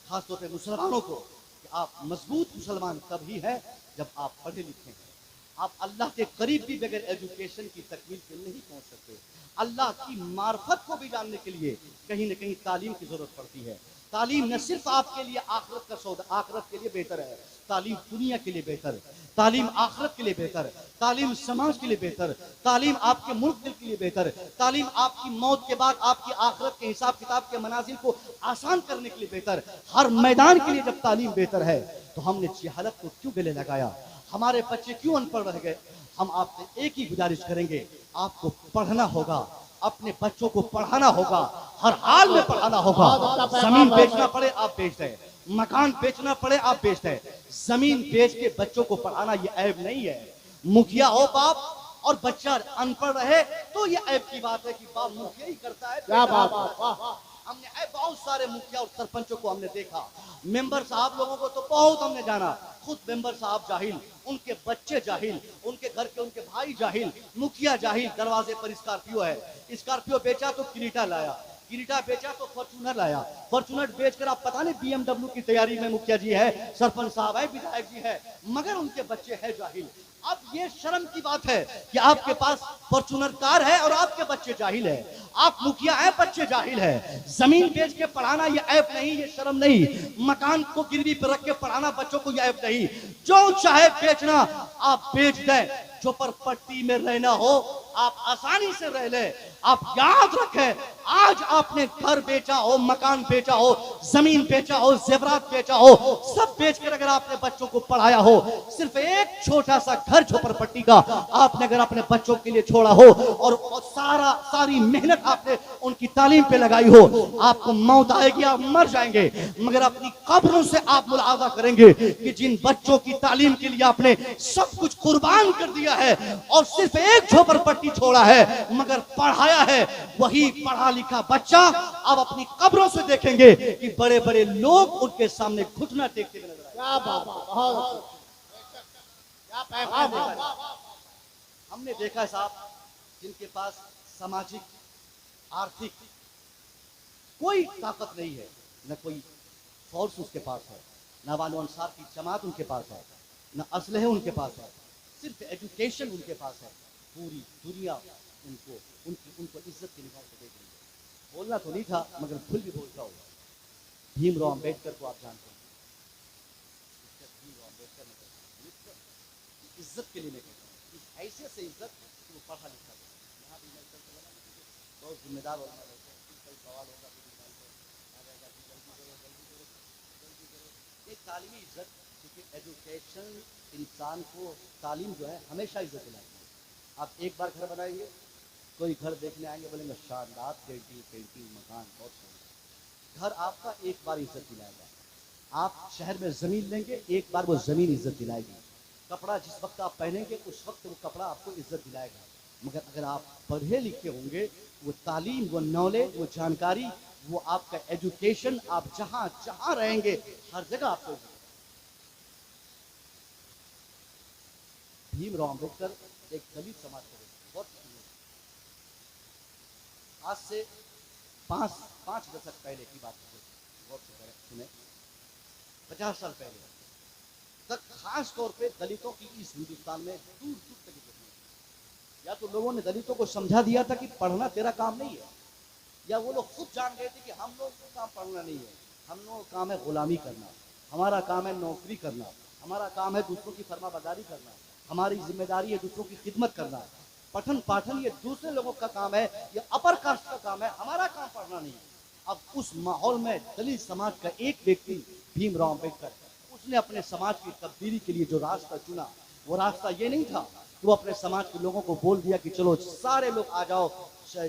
खासतौर पर मुसलमानों को, कि आप मजबूत मुसलमान तभी हैं जब आप पढ़े लिखे हैं। आप अल्लाह के करीब भी बगैर एजुकेशन की तकमील के नहीं पहुंच सकते। अल्लाह की मार्फत को भी जानने के लिए कहीं न कहीं तालीम की जरूरत पड़ती है। तालीम न सिर्फ आपके लिए आखिरत का सौदा, आखिरत के लिए बेहतर है, तालीम दुनिया के लिए बेहतर, तालीम आखिरत के लिए बेहतर, तालीम समाज के लिए बेहतर, तालीम आपके मुल्क के लिए बेहतर, तालीम आपकी मौत के बाद आपकी आखिरत के हिसाब किताब के मनाजिल को आसान करने के लिए बेहतर, हर मैदान के लिए जब तालीम बेहतर है तो हमने जहालत को क्यों गले लगाया, हमारे बच्चे क्यों अनपढ़ रह गए। हम आपसे एक ही गुजारिश करेंगे, आपको पढ़ना होगा, अपने बच्चों को पढ़ाना होगा, हर हाल में पढ़ाना होगा। जमीन बेचना पड़े आप बेच दें, मकान बेचना पड़े आप बेच दें, जमीन बेच के बच्चों को पढ़ाना ये ऐब नहीं है। मुखिया हो बाप और बच्चा अनपढ़ रहे तो ये ऐब की बात है कि बाप मुखिया ही करता है। क्या बात। हमने बहुत सारे मुखिया और सरपंचों को हमने देखा, मेंबर साहब लोगों को तो बहुत हमने जाना, खुद मेंबर साहब जाहिल, उनके बच्चे जाहिल, उनके घर के उनके भाई जाहिल, मुखिया जाहिल। दरवाजे पर स्कॉर्पियो है, स्कॉर्पियो बेचा तो क्रीटा लाया, क्रीटा बेचा तो फॉर्च्यूनर लाया, फॉर्च्यूनर बेचकर आप पता नहीं बीएमडब्ल्यू की तैयारी में मुखिया जी है, सरपंच साहब है, विधायक जी है, मगर उनके बच्चे है जाहिल। अब ये शर्म की बात है कि आपके पास फॉर्च्यूनर कार है और आपके बच्चे जाहिल है, आप मुखिया है, बच्चे जाहिल है। जमीन बेच के पढ़ाना ये ऐब नहीं, ये शर्म नहीं, मकान को गिरवी पर रख के पढ़ाना बच्चों को ये ऐब नहीं। जो चाहे बेचना आप बेच दें, झोपड़पट्टी में रहना हो आप आसानी से रह ले। आप याद रखें, आज आपने घर बेचा हो, मकान बेचा हो, जमीन बेचा हो, जेवरात बेचा हो, सब बेचकर अगर आपने बच्चों को पढ़ाया हो, सिर्फ एक छोटा सा घर झोपड़पट्टी का आपने अगर अपने बच्चों के लिए छोड़ा हो और सारी मेहनत आपने उनकी तालीम पे लगाई हो, आपको मौत आएगी, आप मर जाएंगे, मगर अपनी कब्रों से आप मुलाजा करेंगे कि जिन बच्चों की तालीम के लिए आपने सब कुछ कुर्बान कर दिया है और सिर्फ एक झोपड़पट्टी छोड़ा है मगर पढ़ाया है, वही पढ़ा लिखा बच्चा अब अपनी कब्रों से देखेंगे कि बड़े बड़े लोग उनके सामने घुटना टेकते हुए नजर आए। क्या बात, बहुत क्या पैगाम है। हमने देखा साहब, जिनके पास सामाजिक आर्थिक कोई ताकत नहीं है, न कोई फोर्स उसके पास है, न वालो अंसार की जमात उनके पास है, न असलहे उनके पास है, सिर्फ एजुकेशन उनके पास है, पूरी दुनिया उनको इज्जत की निगाह से देख रही है। बोलना तो नहीं था मगर खुल भी बोलता होगा। भीमराव अंबेडकर को आप जानते हैं, भीमराव अंबेडकर ने इज्जत के लिए मैं कहता हूँ, इस हैसियत से इज्जत कि वो पढ़ा लिखा था। यहाँ भी मैं बहुत जिम्मेदार होना रहता है, कई सवाल होगा एक तालीमी इज्जत, क्योंकि एजुकेशन इंसान को तालीम जो है हमेशा इज्जत दिलाएगी। आप एक बार घर बनाएंगे, कोई घर देखने आएंगे बोलेंगे शानदार पेंटिंग मकान बहुत सुंदर, घर आपका एक बार इज्जत दिलाएगा। आप शहर में जमीन लेंगे, एक बार वो जमीन इज्जत दिलाएगी। कपड़ा जिस वक्त आप पहनेंगे उस वक्त वो कपड़ा आपको इज्जत दिलाएगा। मगर अगर आप पढ़े लिखे होंगे, वो तालीम, वो नॉलेज, वो जानकारी, वो आपका एजुकेशन, आप जहां जहां रहेंगे हर जगह आपको। भीमराव अंबेडकर एक दलित समाज को बहुत, आज से पांच दशक पहले की बात बहुत सुने, 50 साल पहले तक खास तौर पे दलितों की इस हिंदुस्तान में दूर दूर तक इज्जत नहीं। या तो लोगों ने दलितों को समझा दिया था कि पढ़ना तेरा काम नहीं है, या वो लोग खुद जान गए थे कि हम लोग का काम पढ़ना नहीं है, हम लोगों का काम है गुलामी करना, हमारा काम है नौकरी करना, हमारा काम है दूसरों की फरमाबरदारी करना, हमारी जिम्मेदारी है दूसरों की खिदमत करना। पठन पाठन ये दूसरे लोगों का काम है, ये अपर कास्ट का काम है, हमारा काम पढ़ना नहीं। अब उस माहौल में दलित समाज का एक व्यक्ति भीमराव अंबेडकर, उसने अपने समाज की तब्दीली के लिए जो रास्ता चुना, वो रास्ता ये नहीं था कि वो अपने समाज के लोगों को बोल दिया कि चलो सारे लोग आ जाओ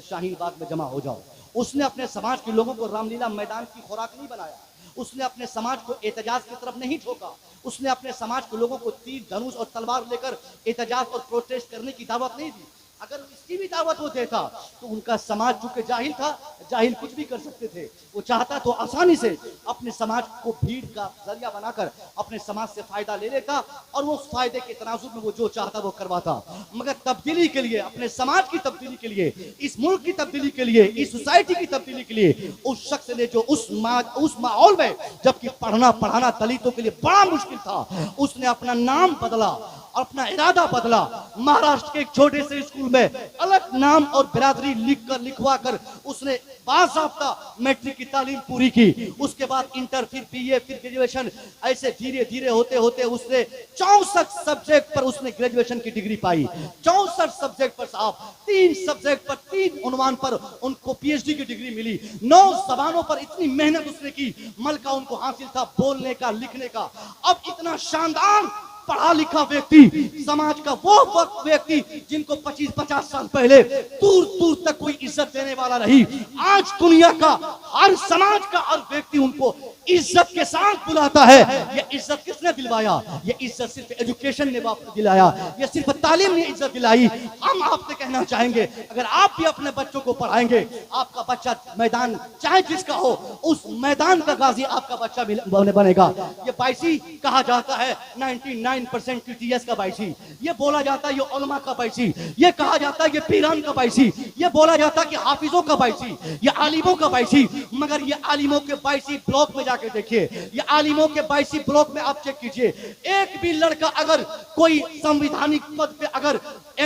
शाहीन बाग में जमा हो जाओ। उसने अपने समाज के लोगों को रामलीला मैदान की खुराक नहीं बनाया, उसने अपने समाज को एहतजाज की तरफ नहीं ठोका, उसने अपने समाज के लोगों को तीर धनुष और तलवार लेकर एहतजाज और प्रोटेस्ट करने की दावत नहीं दी। अगर इसकी भी दावत वो देता तो उनका समाज चूंकि जाहिल था, जाहिल कुछ भी कर सकते थे, वो चाहता तो आसानी से अपने समाज को भीड़ का जरिया बनाकर अपने समाज से फायदा ले लेता और वो उस फायदे के तनाजुर में वो जो चाहता वो करवाता। मगर तब्दीली के लिए, अपने समाज की तब्दीली के लिए, इस मुल्क की तब्दीली के लिए, इस सोसाइटी की तब्दीली के लिए उस शख्स ने जो उस माहौल में जबकि पढ़ना पढ़ाना दलितों के लिए बड़ा मुश्किल था, उसने अपना नाम बदला और अपना इरादा बदला। महाराष्ट्र के एक छोटे से स्कूल में अलग नाम और बिरादरी लिखवा कर उसने बाज़ाब्ता मैट्रिक की तालीम पूरी की। उसके बाद इंटर, फिर बीए, फिर ग्रेजुएशन, ऐसे धीरे धीरे होते होते उसने 64 सब्जेक्ट पर उसने ग्रेजुएशन की डिग्री पाई। 64 सब्जेक्ट पर साहब, 3 सब्जेक्ट पर 3 उन्वान पर उनको पीएचडी की डिग्री मिली। 9 जबानों पर इतनी मेहनत उसने की, मलका उनको हासिल था बोलने का, लिखने का। अब इतना शानदार पढ़ा लिखा व्यक्ति, समाज का वो वक्त व्यक्ति जिनको 25-50 साल पहले दूर दूर तक कोई इज्जत देने वाला नहीं, आज दुनिया का हर समाज का हर व्यक्ति उनको इज्जत के साथ बुलाता है। ये इज्जत किसने दिलवाया? ये इज्जत सिर्फ एजुकेशन ने दिलाया, ये सिर्फ तालीम ने इज्जत दिलाई। हम आपसे कहना चाहेंगे, अगर आप भी अपने बच्चों को पढ़ाएंगे, आपका बच्चा मैदान चाहे जिसका हो, उस मैदान का गाजी आपका बच्चा बनेगा। ये बायसी कहा जाता है, 99% टीटीएस का बायसी, ये बोला जाता है ये उलमा का बायसी, ये कहा जाता है ये पीरान का बायसी, ये बोला जाता है कि हाफिजों का बायसी, ये आलिमों का बायसी। मगर ये आलिमों के बायसी ब्लॉक में जाके देखिए, ये आलिमों के बायसी ब्लॉक में आप चेक कीजिए, एक भी लड़का अगर कोई संवैधानिक पद पे अगर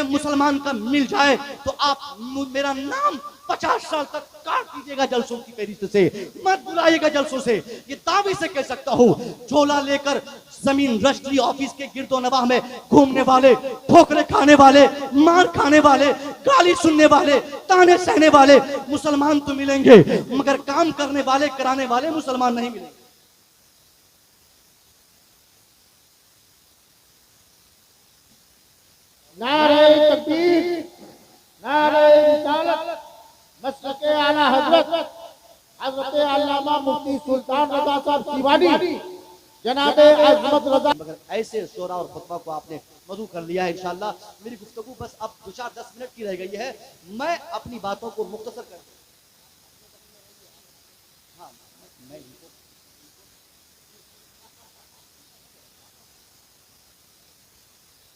मुसलमान का मिल जाए तो आप मेरा नाम 50 साल तक काट दीजिएगा जलसों की फहरिस्त से, मत बुलाइएगा जलसों से। ये दावे से कह सकता हूं, झोला लेकर जमीन रजिस्ट्री ऑफिस के गिरदो नवाह में घूमने वाले, ठोकरे खाने वाले, मार खाने वाले, गाली सुनने वाले, ताने सहने वाले मुसलमान तो मिलेंगे, मगर काम करने वाले, कराने वाले मुसलमान नहीं मिलेंगे। नारे तकबीर, नारे रिसालत, मसलके आला हजरत हजरत अल्लामा मुफ्ती सुल्तान रजा साहब सीवानी, जनाबे अजमत रजा। मगर ऐसे शोरा और खुतबा को आपने मधु कर लिया है। इंशाअल्लाह मेरी गुफ्तगू बस अब 2-4-10 मिनट की रह गई है। मैं अपनी बातों को मुख्तसर कर, हाँ मैं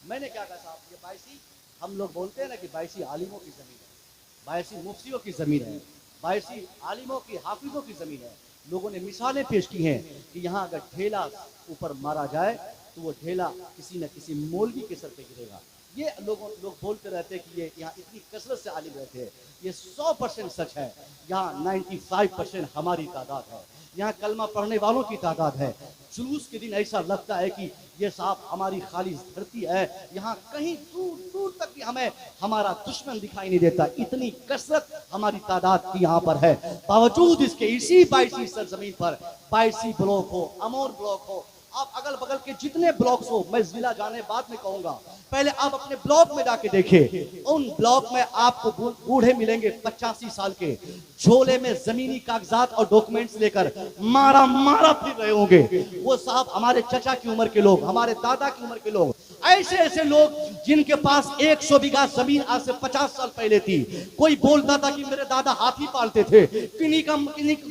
मैंने क्या कहा साहब, ये बायसी हम लोग बोलते हैं ना कि बायसी आलिमों की जमीन है, बायसी मुफ्तियों की जमीन है, बायसी आलिमों की, हाफिजों की जमीन है। लोगों ने मिसालें पेश की हैं कि यहाँ अगर ढेला ऊपर मारा जाए तो वो ढेला किसी न किसी मौलवी के सर पे गिरेगा। ये लोग बोलते रहते हैं कि ये यहाँ इतनी कसरत से आलिम रहते हैं, ये 100% सच है। यहाँ 95% हमारी तादाद है, यहाँ कलमा पढ़ने वालों की तादाद है। जुलूस के दिन ऐसा लगता है कि ये साहब हमारी खाली धरती है, यहाँ कहीं दूर दूर तक भी हमें हमारा दुश्मन दिखाई नहीं देता, इतनी कसरत हमारी तादाद की यहाँ पर है। बावजूद इसके इसी बायसी सरजमीन पर बायसी ब्लॉक हो, अमोर ब्लॉक हो, आप अगल बगल के जितने ब्लॉक्स हो, मैं जिला जाने बाद में कहूंगा, पहले आप अपने ब्लॉक में जाके देखिए। उन ब्लॉक में आपको बूढ़े मिलेंगे 85 साल के, झोले में जमीनी कागजात और डॉक्यूमेंट्स लेकर मारा फिर रहे होंगे। वो साहब हमारे चचा की उम्र के लोग, हमारे दादा की उम्र के लोग, ऐसे ऐसे लोग जिनके पास 100 बीघा जमीन आज से 50 साल पहले थी। कोई बोलता था कि मेरे दादा हाथी पालते थे,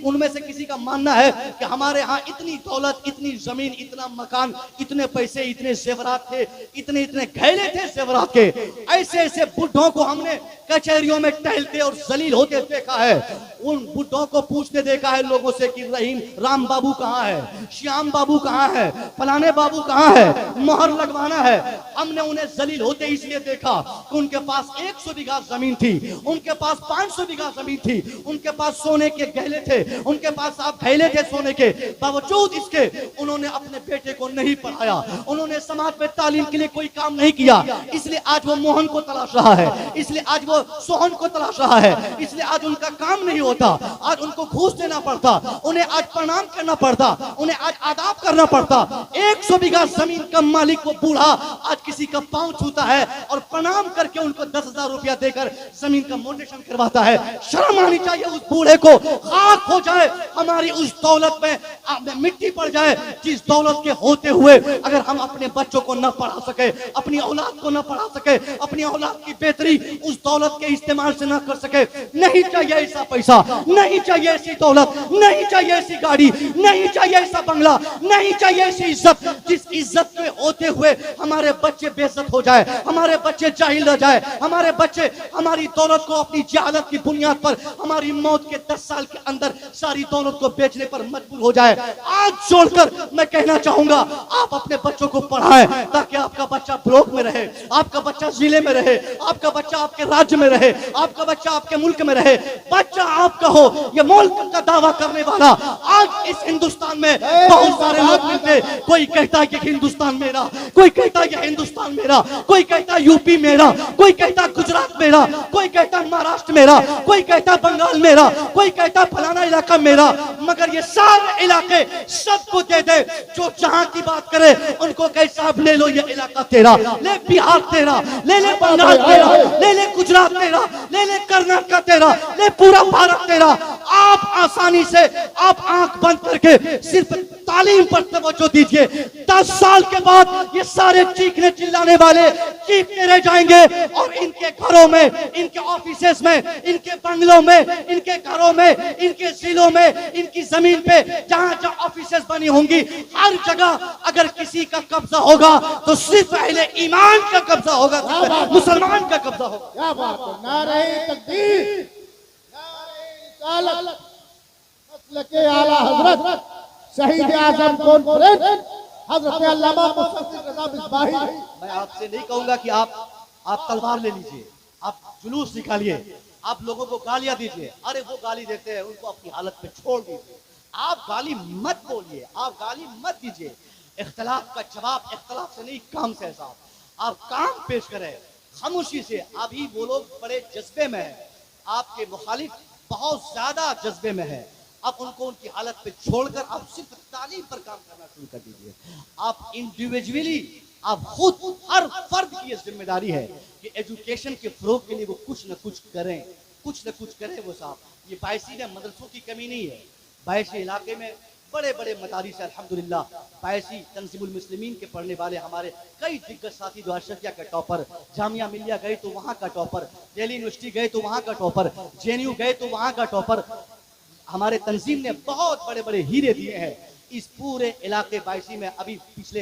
उनमें से किसी का मानना है कि हमारे यहाँ इतनी दौलत, इतनी जमीन, इतना मकान, इतने पैसे, इतने जेवरात थे, इतने घैले थे जेवरात के। ऐसे ऐसे बुढ़ों को हमने कचहरियों में टहलते और जलील होते देखा है। उन बुढ़ों को पूछने देखा है लोगों से कि राम बाबू कहाँ है, श्याम बाबू कहाँ है, फलाने बाबू कहाँ है, मोहर लगवाना है। हमने उन्हें जलील होते इसलिए देखा कि उनके पास 100 बीघा जमीन थी, उनके पास 500 बीघा जमीन थी, उनके पास सोने के गहले थे, उनके पास आप गहले थे सोने के। बावजूद इसके उन्होंने अपने बेटे को नहीं पढ़ाया, उन्होंने समाज में तालीम के लिए कोई काम नहीं किया। इसलिए आज वो मोहन को तलाश रहा है, इसलिए आज वो सोहन को तलाश रहा है, इसलिए आज उनका काम नहीं होता, आज उनको घूस देना पड़ता, उन्हें आज प्रणाम करना पड़ता, उन्हें आज आदाब करना पड़ता। 100 बीघा जमीन का मालिक वो बूढ़ा आज किसी का पांव छूता है और प्रणाम करके उनको 10,000 रुपया देकर जमीन का मोटेशन करवाता है। शर्म आनी चाहिए उस बूढ़े को। खाक हो जाए हमारी उस दौलत में मिट्टी पड़ जाए जिस दौलत के होते हुए अगर हम अपने बच्चों को न पढ़ा सके, अपनी औलाद को न पढ़ा सके, अपनी औलाद की बेहतरी उस दौलत दौलत के इस्तेमाल से ना कर सके। नहीं चाहिए ऐसा पैसा, नहीं चाहिए ऐसी दौलत, नहीं चाहिए ऐसी गाड़ी, नहीं चाहिए ऐसा बंगला, नहीं चाहिए ऐसी इज्जत जिस इज्जत के होते हुए हमारे बच्चे बेइज्जत हो जाए, हमारे बच्चे जाहिल रह जाए, हमारे बच्चे हमारी दौलत को अपनी जहालत की बुनियाद पर हमारी मौत के 10 साल के अंदर सारी दौलत को बेचने पर मजबूर हो जाए। आज छोड़कर मैं कहना चाहूंगा, आप अपने बच्चों को पढ़ाएं ताकि आपका बच्चा ब्लॉक में रहे, आपका बच्चा जिले में रहे, आपका बच्चा आपके राज्य में रहे, आपका बच्चा आपके मुल्क में रहे। बच्चा आपका हो, ये मुल्क का दावा करने वाला आज इस हिंदुस्तान में बहुत सारे लोग मिलते। कोई कहता है कि हिंदुस्तान मेरा, कोई कहता है कि हिंदुस्तान मेरा, कोई कहता है यूपी मेरा, कोई कहता है गुजरात मेरा, कोई कहता है महाराष्ट्र मेरा, कोई कहता है बंगाल मेरा, कोई कहता है फलाना इलाका मेरा। मगर ये सारे इलाके सबको दे दे, जो जहां की बात करे उनको कहे साहब ले लो ये इलाका तेरा, ले बिहार तेरा, ले बंगाल तेरा, ले गुजरात तेरा, ले कर्नाटक तेरा, ले पूरा भारत तेरा। आप आसानी से आप आंख बंद करके सिर्फ तालीम पर तवज्जो दीजिए। 10 साल के बाद ये सारे चीखने चिल्लाने वाले चीखते रह जाएंगे और इनके घरों में, इनके ऑफिसेस में, इनके बंगलों में, इनके घरों में, इनके जिलों में, इनकी जमीन पे जहां जहां ऑफिसेस बनी होंगी, हर जगह अगर किसी का कब्जा होगा तो सिर्फ अहले ईमान का कब्जा होगा, मुसलमान का कब्जा होगा। क्या बात है, नारे तकबीर, नारे रिसालत, नस्ल के आला हजरत शहीद आजम कॉन्फ्रेंस हजरत अल्लामा मुफस्सिर रज़ा मिसबाही। मैं आपसे नहीं कहूंगा कि आप तलवार ले लीजिए, आप जुलूस निकालिए, आप लोगों को गालियां दीजिए। अरे वो गाली देते हैं, उनको अपनी हालत पे छोड़ दीजिए। आप गाली मत बोलिए, आप गाली मत दीजिए। इख्तलाफ का जवाब इख्तलाफ से नहीं, काम से है साहब। आप काम पेश करें खामोशी से। अभी वो लोग बड़े जज्बे में हैं, आपके मुखालिफ बहुत ज्यादा जज्बे में है। अब उनको उनकी हालत पे छोड़कर आप सिर्फ तालीम पर काम करना शुरू कर दीजिए। आप इंडिविजुअली, आप खुद, हर फर्द की ये जिम्मेदारी है कि एजुकेशन के फरोग के लिए वो कुछ न कुछ करें, कुछ न कुछ करें वो साहब। ये बायसी में मदरसों की कमी नहीं है। बायसी इलाके में बड़े बड़े मदारिस है अल्हम्दुलिल्लाह। बायसी तंजीमुल मुस्लिमीन के पढ़ने वाले हमारे कई दिग्गज साथी, जो अशरिया का टॉपर, जामिया मिलिया गए तो वहाँ का टॉपर, दिल्ली यूनिवर्सिटी गए तो वहाँ का टॉपर, JNU गए तो वहाँ का टॉपर। हमारे तंजीम ने बहुत बड़े बड़े हीरे दिए हैं इस पूरे इलाके बायसी में। अभी पिछले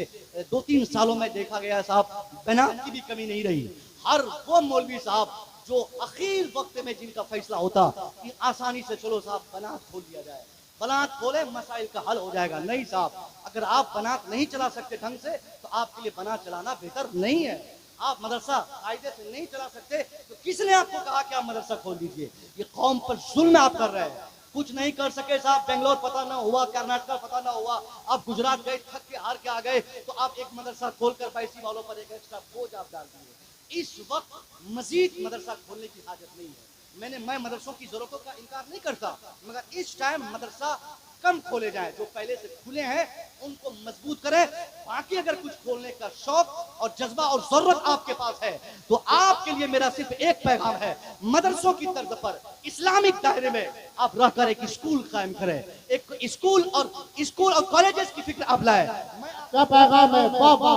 2-3 सालों में देखा गया साहब, बनात की भी कमी नहीं रही। हर वो मौलवी साहब जो अखीर वक्त में जिनका फैसला होता कि आसानी से चलो साहब बनात खोल दिया जाए, बनात खोले मसाइल का हल हो जाएगा। नहीं साहब, अगर आप बनात नहीं चला सकते ढंग से तो आपके लिए बनात चलाना बेहतर नहीं है। आप मदरसा कायदे से नहीं चला सकते तो किसने आपको कहा कि आप मदरसा खोल दीजिए? ये कौम पर जुल्म आप कर रहे हैं। कुछ नहीं कर सके साहब, बेंगलोर पता ना हुआ, कर्नाटक पता ना हुआ, आप गुजरात गए, थक के हार के आ गए, तो आप एक मदरसा खोलकर बायसी वालों पर एक एक्स्ट्रा बोझ आप डाल दिए। इस वक्त मजीद मदरसा खोलने की हाजत नहीं है। मैं मदरसों की जरूरतों का इनकार नहीं करता, मगर इस टाइम मदरसा कम खोले जाए, जो पहले से खुले हैं उनको मजबूत करें। बाकी अगर कुछ खोलने का शौक और जज्बा और जरूरत आपके पास है तो आपके लिए मेरा सिर्फ एक पैगाम है, मदरसों की तर्ज पर इस्लामिक दायरे में आप रहकर एक स्कूल कायम करें। एक स्कूल और कॉलेजेस की फिक्र आप लाए। क्या पैगाम है? बाबा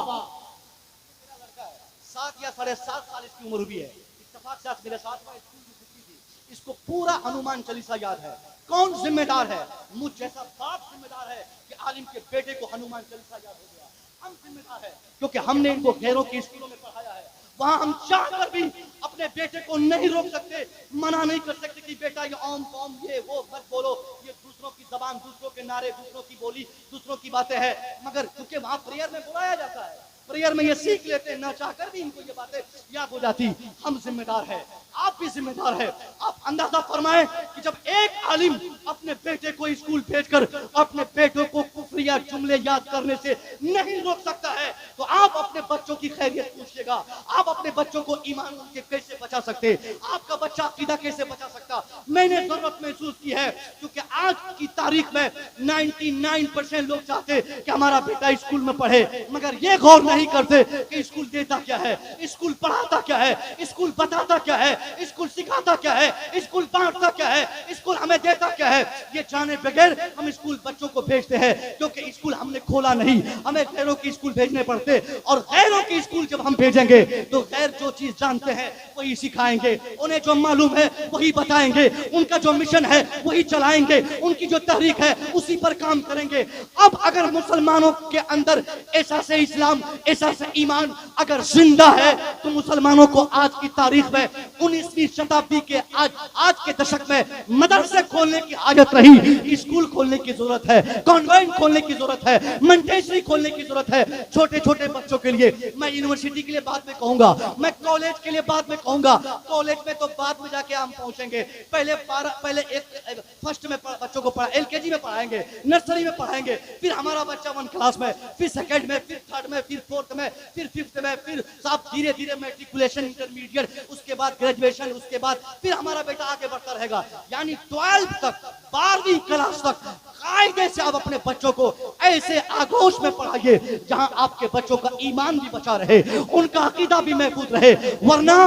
7 या 7.5 साल इसकी उम्र हुई है। इत्तेफाक से आज मेरे साथ में स्कूल की छुट्टी थी। इसको पूरा हनुमान चालीसा याद है। कौन जिम्मेदार है? मुझ जैसा बाप जिम्मेदार है कि आलिम के बेटे को हनुमान चालीसा याद हो गया। हम जिम्मेदार है क्योंकि हमने इनको गैरों के स्कूलों में पढ़ाया है। वहां हम चाहकर भी अपने बेटे को नहीं रोक सकते, मना नहीं कर सकते कि बेटा ये ओम कौम ये वो मत बोलो, ये दूसरों की जबान, दूसरों के नारे, दूसरों की बोली, दूसरों की बातें हैं। मगर क्योंकि वहां प्रेयर में बुलाया जाता है, प्रेयर में ये सीख लेते हैं, ना चाहकर भी इनको ये बातें याद हो जाती। हम जिम्मेदार है, आप भी जिम्मेदार है। आप अंदाजा फरमाएं कि जब एक आलिम अपने बेटे को स्कूल भेजकर अपने बेटों को कुफरिया जुमले याद करने से नहीं रोक सकता है तो आप अपने बच्चों की खैरियत पूछिएगा। आप अपने बच्चों को ईमान उनके कैसे बचा सकते, आपका बच्चा अकीदा कैसे बचा सकता। मैंने जरूरत महसूस की है क्योंकि आज की तारीख में 99% लोग चाहते कि हमारा बेटा स्कूल में पढ़े, मगर ये गौर नहीं करते कि स्कूल देता क्या है, स्कूल पढ़ाता क्या है, स्कूल बताता क्या है, स्कूल सिखाता क्या है, स्कूल बांटता क्या है, स्कूल हमें देता क्या है। ये जाने बगैर हम स्कूल बच्चों को भेजते हैं, क्योंकि स्कूल हमने खोला नहीं, हमें गैरों की स्कूल भेजने पड़ते। और गैरों की स्कूल जब हम भेजेंगे तो गैर जो चीज जानते हैं वही सिखाएंगे, उन्हें जो मालूम है वही बताएंगे, उनका जो मिशन है वही चलाएंगे, उनकी जो तहरीक है उसी पर काम करेंगे। अब अगर मुसलमानों के अंदर ऐसा से इस्लाम, ऐसा से ईमान अगर जिंदा है, तो मुसलमानों को आज की तारीख में 19वीं शताब्दी के आज के दशक में मदरसे खोलने की आदत रही, स्कूल खोलने की जरूरत है, कॉन्वेंट खोलने की जरूरत है, मंटेसरी खोलने की जरूरत है छोटे छोटे बच्चों के लिए। मैं यूनिवर्सिटी के लिए बाद में कहूंगा, मैं कॉलेज के लिए बाद में कहूंगा, कॉलेज में तो बाद में जाके हम पहुंचेंगे। पहले एक फर्स्ट में बच्चों को पढ़ा, एलकेजी में पढ़ाएंगे, नर्सरी में पढ़ाएंगे, फिर हमारा बच्चा 1 क्लास में, फिर सेकंड में, फिर थर्ड में, फिर फोर्थ में, फिर फिफ्थ में, फिर साहब धीरे धीरे मैट्रिकुलेशन, इंटरमीडिएट, उसके बाद ग्रेजुएशन, उसके बाद फिर हमारा बेटा आगे बढ़ता रहेगा। यानी 12 तक, 12वीं क्लास तक कायदे से आप अपने बच्चों को ऐसे आगोश में पढ़ाइए जहां आपके बच्चों का ईमान भी बचा रहे, उनका अकीदा भी महफूज रहे। वरना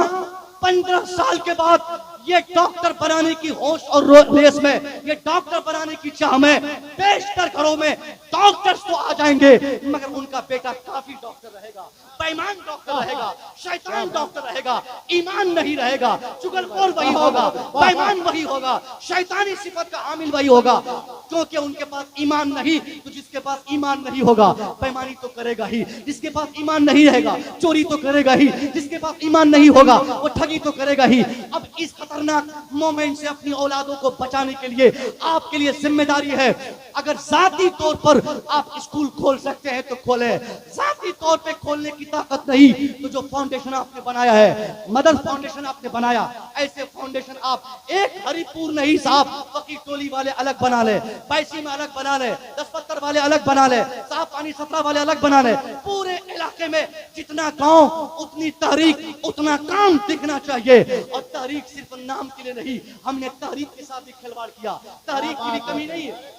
15 साल के बाद ये डॉक्टर बनाने की होश और रेस में, ये डॉक्टर बनाने की चाह में बेशतर घरों में डॉक्टर्स तो आ जाएंगे, मगर उनका बेटा काफी डॉक्टर रहेगा, बेईमान डॉक्टर रहेगा, शैतान डॉक्टर रहेगा, ईमान नहीं रहेगा, चुगलखोर वही होगा, बेईमान वही होगा, शैतानी सिफत का आमिल वही होगा, क्योंकि उनके पास ईमान नहीं। तो जिसके पास ईमान नहीं होगा बेईमानी तो करेगा ही, जिसके पास ईमान नहीं रहेगा चोरी तो करेगा ही, जिसके पास ईमान नहीं होगा वो ठगी तो करेगा ही। अब इस खतरनाक मोमेंट से अपनी औलादों को बचाने के लिए आपके लिए जिम्मेदारी है। अगर जाती तौर पर आप स्कूल खोल सकते हैं तो खोलें, जाती तौर पे खोलने की ताकत नहीं तो जो फाउंडेशन आपने बनाया है, मदर फाउंडेशन आपने बनाया, ऐसे फाउंडेशन आप एक हरिपुर नहीं साहब, फकीर टोली वाले अलग बना ले, पैसी में अलग बना ले, 10 वाले अलग बना ले, साफ पानी 17 वाले अलग बना ले। पूरे इलाके में जितना गांव उतनी तहरीक, उतना काम दिखना चाहिए। और तहरीक सिर्फ नाम के लिए नहीं, हमने तहरीक के साथ भी खिलवाड़ किया, तहरीक की भी कमी नहीं है।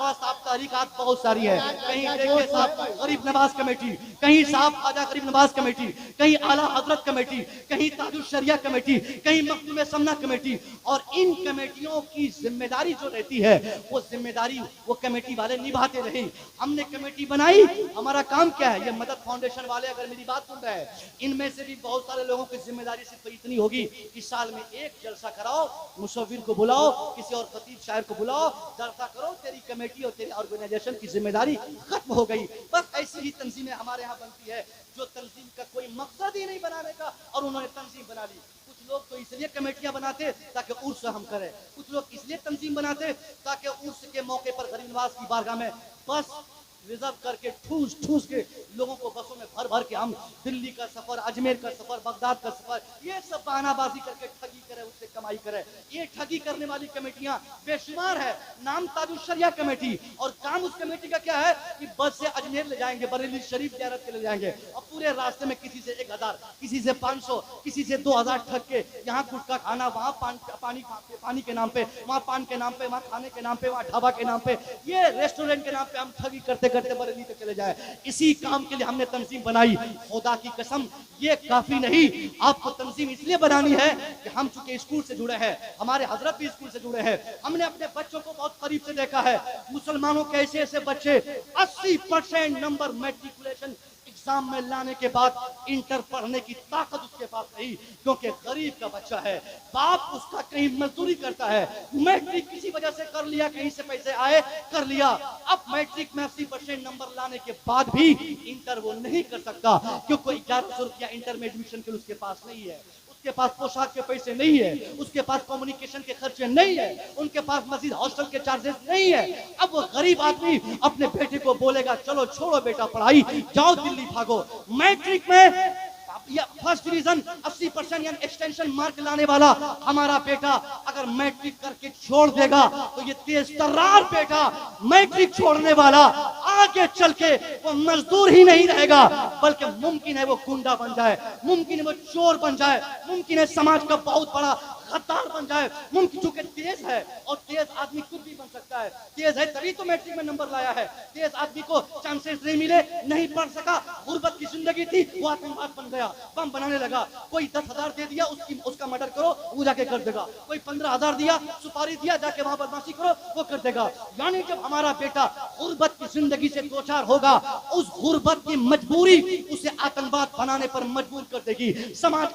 साहब तहरीकात बहुत सारी है, कहीं देखिए साहब गरीब नवाज कमेटी, कहीं साहब ख्वाजा गरीब नवाज कमेटी, कहीं आला हजरत कमेटी, कहीं ताजुल शरिया कमेटी, कहीं मखदूम समना कमेटी। और इन कमेटियों की जिम्मेदारी जो रहती है वो जिम्मेदारी वो कमेटी वाले निभाते रहे। हमने कमेटी बनाई, हमारा काम क्या है? ये मदद फाउंडेशन वाले अगर मेरी बात सुन रहे हैं, इनमें से भी बहुत सारे लोगों की जिम्मेदारी सिर्फ इतनी होगी कि साल में एक जलसा कराओ, मुसव्विर को बुलाओ, किसी और खतीब शायर को बुलाओ, जलसा करो, तेरी कमेटी और तेरी ऑर्गेनाइजेशन की जिम्मेदारी खत्म हो गई। बस ऐसी ही तंजीमें हमारे यहाँ बनती है जो तंजीम का कोई मकसद ही नहीं बनाने का, और उन्होंने तंजीम बना ली। कुछ लोग तो इसलिए कमेटियां बनाते ताकि उर्स हम करें, कुछ लोग इसलिए तंजीम बनाते ताकि उर्स के मौके पर गरीब नवाज की बारगाह में बस रिजर्व करके ठूस ठूस के लोगों को बसों में भर भर के हम दिल्ली का सफर, अजमेर का सफर, बगदाद का सफर, ये सब बहानाबाजी करके ठगी करे, उससे कमाई करे। ये ठगी करने वाली कमेटियां बेशुमार है। नाम ताजुल शरिया कमेटी, और काम उस कमेटी का क्या है कि बस से अजमेर ले जाएंगे, बरेली शरीफ ज़ियारत के ले जाएंगे, और पूरे रास्ते में किसी से 1000, किसी से 500, किसी से 2000 ठग के यहाँ गुटखा खाना, वहाँ पानी के नाम पे, वहाँ पान के नाम पे, वहाँ खाने के नाम पे, वहाँ ढाबा के नाम पे, ये रेस्टोरेंट के नाम पे हम ठगी करते करते बरेली तक चले जाए। इसी काम के लिए हमने तंजीम बनाई। खुदा की कसम ये काफी नहीं, आपको तंजीम इसलिए बनानी है कि हम चूंकि स्कूल से जुड़े हैं, हमारे हजरत भी स्कूल से जुड़े हैं, हमने अपने बच्चों को बहुत करीब से देखा है। मुसलमानों के ऐसे ऐसे बच्चे 80% नंबर मैट्रिकुलेशन एग्जाम में लाने के बाद इंटर पढ़ने की ताकत उसके पास नहीं, क्योंकि गरीब का बच्चा है, बाप उसका कहीं मजदूरी करता है, मैट्रिक किसी वजह से कर लिया, कहीं से पैसे आए कर लिया। अब मैट्रिक में 80% नंबर लाने के बाद भी इंटर वो नहीं कर सकता, क्योंकि 1100 रुपया इंटर में एडमिशन के लिए उसके पास नहीं है, उसके पास पोशाक के पैसे नहीं है, उसके पास कम्युनिकेशन के खर्चे नहीं है, उनके पास मजीद हॉस्टल के चार्जेस नहीं है। अब वो गरीब आदमी अपने बेटे को बोलेगा चलो छोड़ो बेटा पढ़ाई, जाओ दिल्ली भागो। मैट्रिक में या फर्स्ट डिवीजन 80% यानी एक्सटेंशन मार्क लाने वाला हमारा बेटा अगर मैट्रिक करके छोड़ देगा तो ये तेज तर्रार बेटा मैट्रिक छोड़ने वाला आगे चल के वो मजदूर ही नहीं रहेगा, बल्कि मुमकिन है वो गुंडा बन जाए, मुमकिन है वो चोर बन जाए, मुमकिन है समाज का बहुत बड़ा गद्दार बन जाए। मुमकिन चूंकि तेज है और तेज आदमी खुद भी बन सकता है, तेज है तभी तो मैट्रिक में नंबर लाया है। तेज आदमी को चांसेस नहीं मिले, नहीं पढ़ सका, गुर्बत की जिंदगी थी, वो आतंकवाद बन गया, बम बनाने लगा। कोई 10,000 दे दिया, उसका मर्डर करो, वो जाके कर देगा। कोई 15,000 दिया, सुपारी दिया, जाके वहां बदमाशी करो, वो कर देगा। यानी जब हमारा बेटा गुर्बत की जिंदगी से दो चार होगा, उस गुर्बत की मजबूरी उसे आतंकवाद बनाने पर मजबूर कर देगी। समाज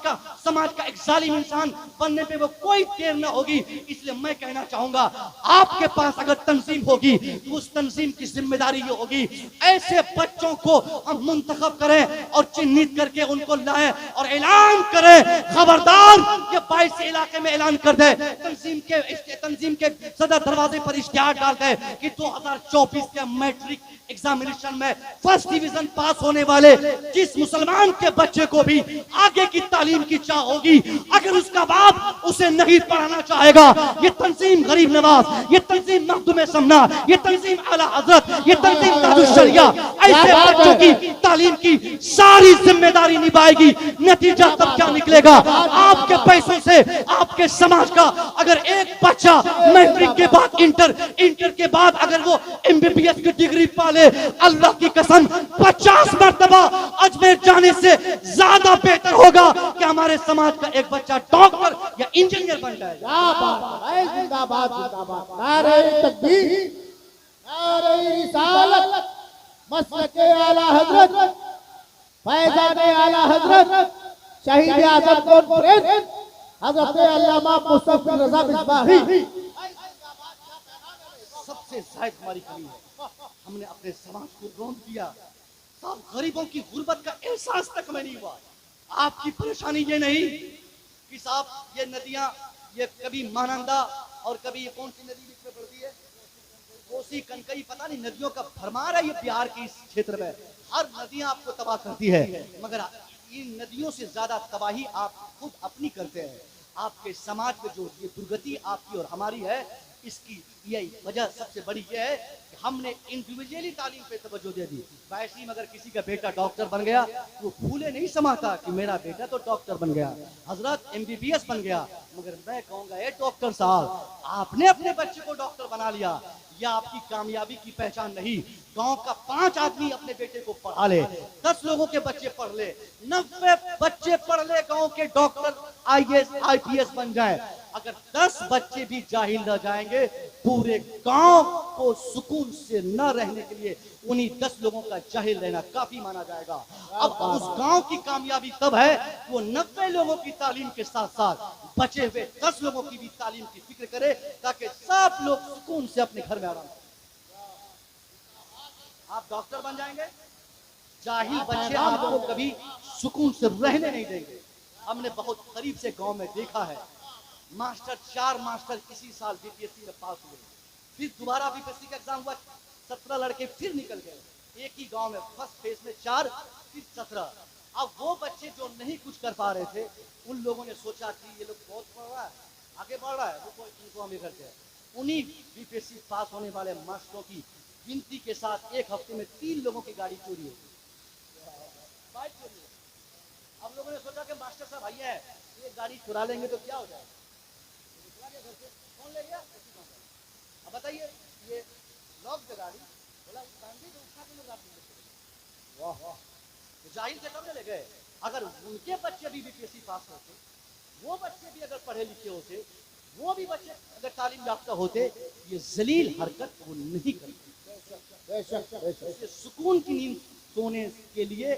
का एक जालिम इंसान बनने पे वो कोई देर न होगी। इसलिए मैं कहना चाहूंगा, आपके पास अगर तंजीम होगी तो उस तंजीम की जिम्मेदारी ये होगी, ऐसे बच्चों को हम मुंतखब करें और चिन्हित करके उनको लाएं और ऐलान करें, खबरदार ये 22 इलाके में ऐलान कर दे, तंजीम के सदर दरवाजे पर इश्तिहार डाल दे कि 2024 के मैट्रिक एग्जामिनेशन में फर्स्ट डिवीजन पास होने वाले जिस मुसलमान के बच्चे को भी आगे की तालीम की चाह होगी, अगर उसका बाप उसे नहीं पढ़ाना चाहेगा, ये तंजीम गरीब नवाज, ये तंजीम मखदूम समना, ये तंजीम आला हजरत, ये तंजीम ताजुश शरिया ऐसे बच्चों की तालीम की सारी जिम्मेदारी निभाएगी। नतीजा तब क्या निकलेगा? आपके पैसों से आपके समाज का अगर एक बच्चा मैट्रिक के बाद इंटर के बाद अगर वो एमबीबीएस की डिग्री पा ले, अल्लाह की कसम 50 मरतबा अजमेर जाने से ज्यादा बेहतर होगा कि हमारे समाज का एक बच्चा डॉक्टर या इंजीनियर बन जाए। जिंदाबाद जिंदाबाद, नारे तकबीर, नारे रिसालत, मसलके आला हजरत, फैजाने आला हजरत, शहीद आजम कॉन्फ्रेंस हजरत अल्लामा मुस्तफा रजा मिसबाही। सबसे जायद हमारी कमी है, हमने अपने समाज को रोन दिया। सब गरीबों की गुर्बत का एहसास तक में नहीं हुआ। आपकी परेशानी ये नहीं कि साहब ये नदियां, ये कभी महानंदा और कभी ये कौन सी नदी बीच में पड़ती है, कोसी कनकई, पता नहीं नदियों का भरमार है ये बिहार के इस क्षेत्र में। हर नदियां आपको तबाह करती है, मगर इन नदियों से ज्यादा तबाही आप खुद अपनी करते हैं। आपके समाज में जो ये दुर्गति आपकी और हमारी है, इसकी यही वजह सबसे बड़ी ये है कि हमने इंडिविजुअली तालीम पे तवज्जो दे दी। वैसे अगर किसी का बेटा डॉक्टर बन गया वो फूले नहीं समाता कि मेरा बेटा तो डॉक्टर बन गया, हजरत एमबीबीएस बन गया। मगर मैं कहूंगा, ए डॉक्टर साहब, आपने अपने बच्चे को डॉक्टर बना लिया, यह आपकी कामयाबी की पहचान नहीं। गांव का 5 आदमी अपने बेटे को पढ़ा ले, 10 लोगों के बच्चे पढ़ ले, 90 बच्चे पढ़ ले, गांव के डॉक्टर आईएएस आईपीएस बन जाए। अगर 10 बच्चे भी जाहिल रह जाएंगे, पूरे गांव को सुकून से न रहने के लिए उन्हीं 10 लोगों का जाहिल रहना काफी माना जाएगा। अब उस गांव की कामयाबी तब है वो 90 लोगों की तालीम के साथ साथ बचे हुए 10 लोगों की भी तालीम की फिक्र करे, ताकि सब लोग सुकून से अपने घर में आराम करें। आप डॉक्टर बन जाएंगे, जाहिल बच्चे आपको कभी सुकून से रहने नहीं देंगे। हमने बहुत करीब से गांव में देखा है, मास्टर 4 मास्टर इसी साल बीपीएससी में पास हुए, फिर दोबारा बीपीएससी का एग्जाम हुआ, 17 लड़के फिर निकल गए। एक ही गांव में फर्स्ट फेज में 4 फिर 17। अब वो बच्चे जो नहीं कुछ कर पा रहे थे, उन लोगों ने सोचा कि ये लोग बहुत पढ़ रहा है, आगे बढ़ रहा है, वो इनको हम ये करते हैं। उन्हीं बीपीएससी पास होने वाले मास्टरों की गिनती के साथ एक हफ्ते में 3 लोगों की गाड़ी चोरी हो गई। अब लोगों ने सोचा कि मास्टर साहब भैया है, ये गाड़ी चुरा लेंगे तो क्या हो जाएगा, कौन ले गया? अब बताइए, ये लॉक द गाड़ी, बोला गांधी तो उठा के लोग वाह वाह, तो जाहिल से कब ले गए? अगर उनके बच्चे भी बीपीएससी पास होते, वो बच्चे भी अगर पढ़े लिखे होते, वो भी बच्चे अगर तालीम याफ्ता होते, ये जलील हरकत वो नहीं करते। सुकून की नींद सोने के लिए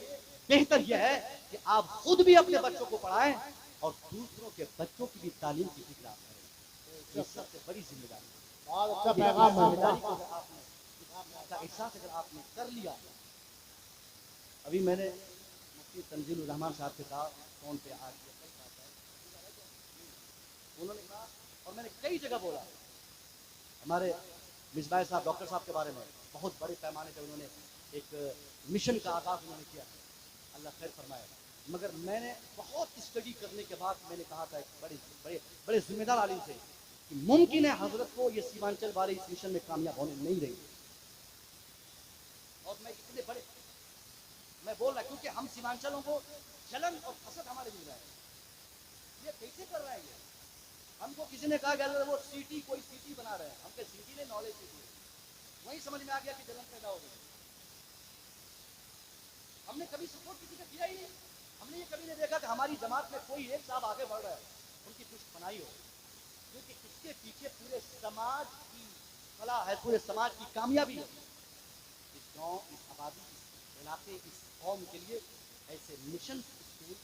बेहतर यह है कि आप खुद भी अपने बच्चों को पढ़ाएं और दूसरों के बच्चों की भी तालीम की फिक्र आप करें। ये सबसे बड़ी जिम्मेदारी है। बहुत अच्छा पैगाम है। आपका एहसास अगर आपने कर लिया। अभी मैंने मुफ्ती तंजील रहमान साहब के साथ फोन पे आज उन्होंने कहा, और मैंने कई जगह बोला, हमारे मिसबाह साहब डॉक्टर साहब के बारे में बहुत बड़े पैमाने पर उन्होंने एक मिशन का आगाज उन्होंने किया, अल्लाह खैर फरमाए। मगर मैंने बहुत स्टडी करने के बाद मैंने कहा था एक बड़े जिम्मेदार आलिम से कि मुमकिन है हजरत को ये सीमांचल वाले इस मिशन में कामयाब होने नहीं रही। और मैं इतने बड़े मैं बोल रहा क्योंकि हम सीमांचलों को जलन और हसद हमारे मिल रहा है, ये कैसे कर रहा है, हमको किसी ने कहा कि वो सिटी कोई सिटी बना रहे हैं, हमके सिटी ने नॉलेज सिटी, वही समझ में आ गया कि जलन पैदा हो गई। हमने कभी सपोर्ट किसी का किया ही नहीं। हमने ये कभी नहीं देखा कि हमारी जमात में कोई एक साहब आगे बढ़ रहा है, उनकी कुछ बनाई हो, क्योंकि इसके पीछे पूरे समाज की कला है, पूरे समाज की कामयाबी है। इस गांव, इस आबादी, इस इलाके, इस कौम के लिए ऐसे मिशन स्कूल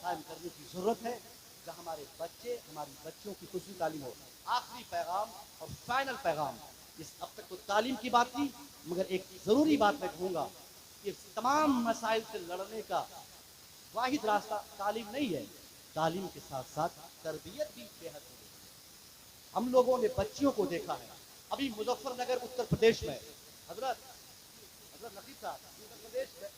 कायम करने की जरूरत है जहां हमारे बच्चे, हमारी बच्चियों की खुशी तालीम हो। आखिरी पैगाम और फाइनल पैगाम, इस अब तक तो तालीम की बात की, मगर एक जरूरी बात मैं कहूँगा, ये तमाम मसाइल से लड़ने का वाहिद रास्ता तालीम नहीं है। तालीम के साथ साथ तरबियत भी बेहद जरूरी है। हम लोगों ने बच्चियों को देखा है, अभी मुजफ्फरनगर उत्तर प्रदेश में, हजरत नकीब साहब, उत्तर प्रदेश में,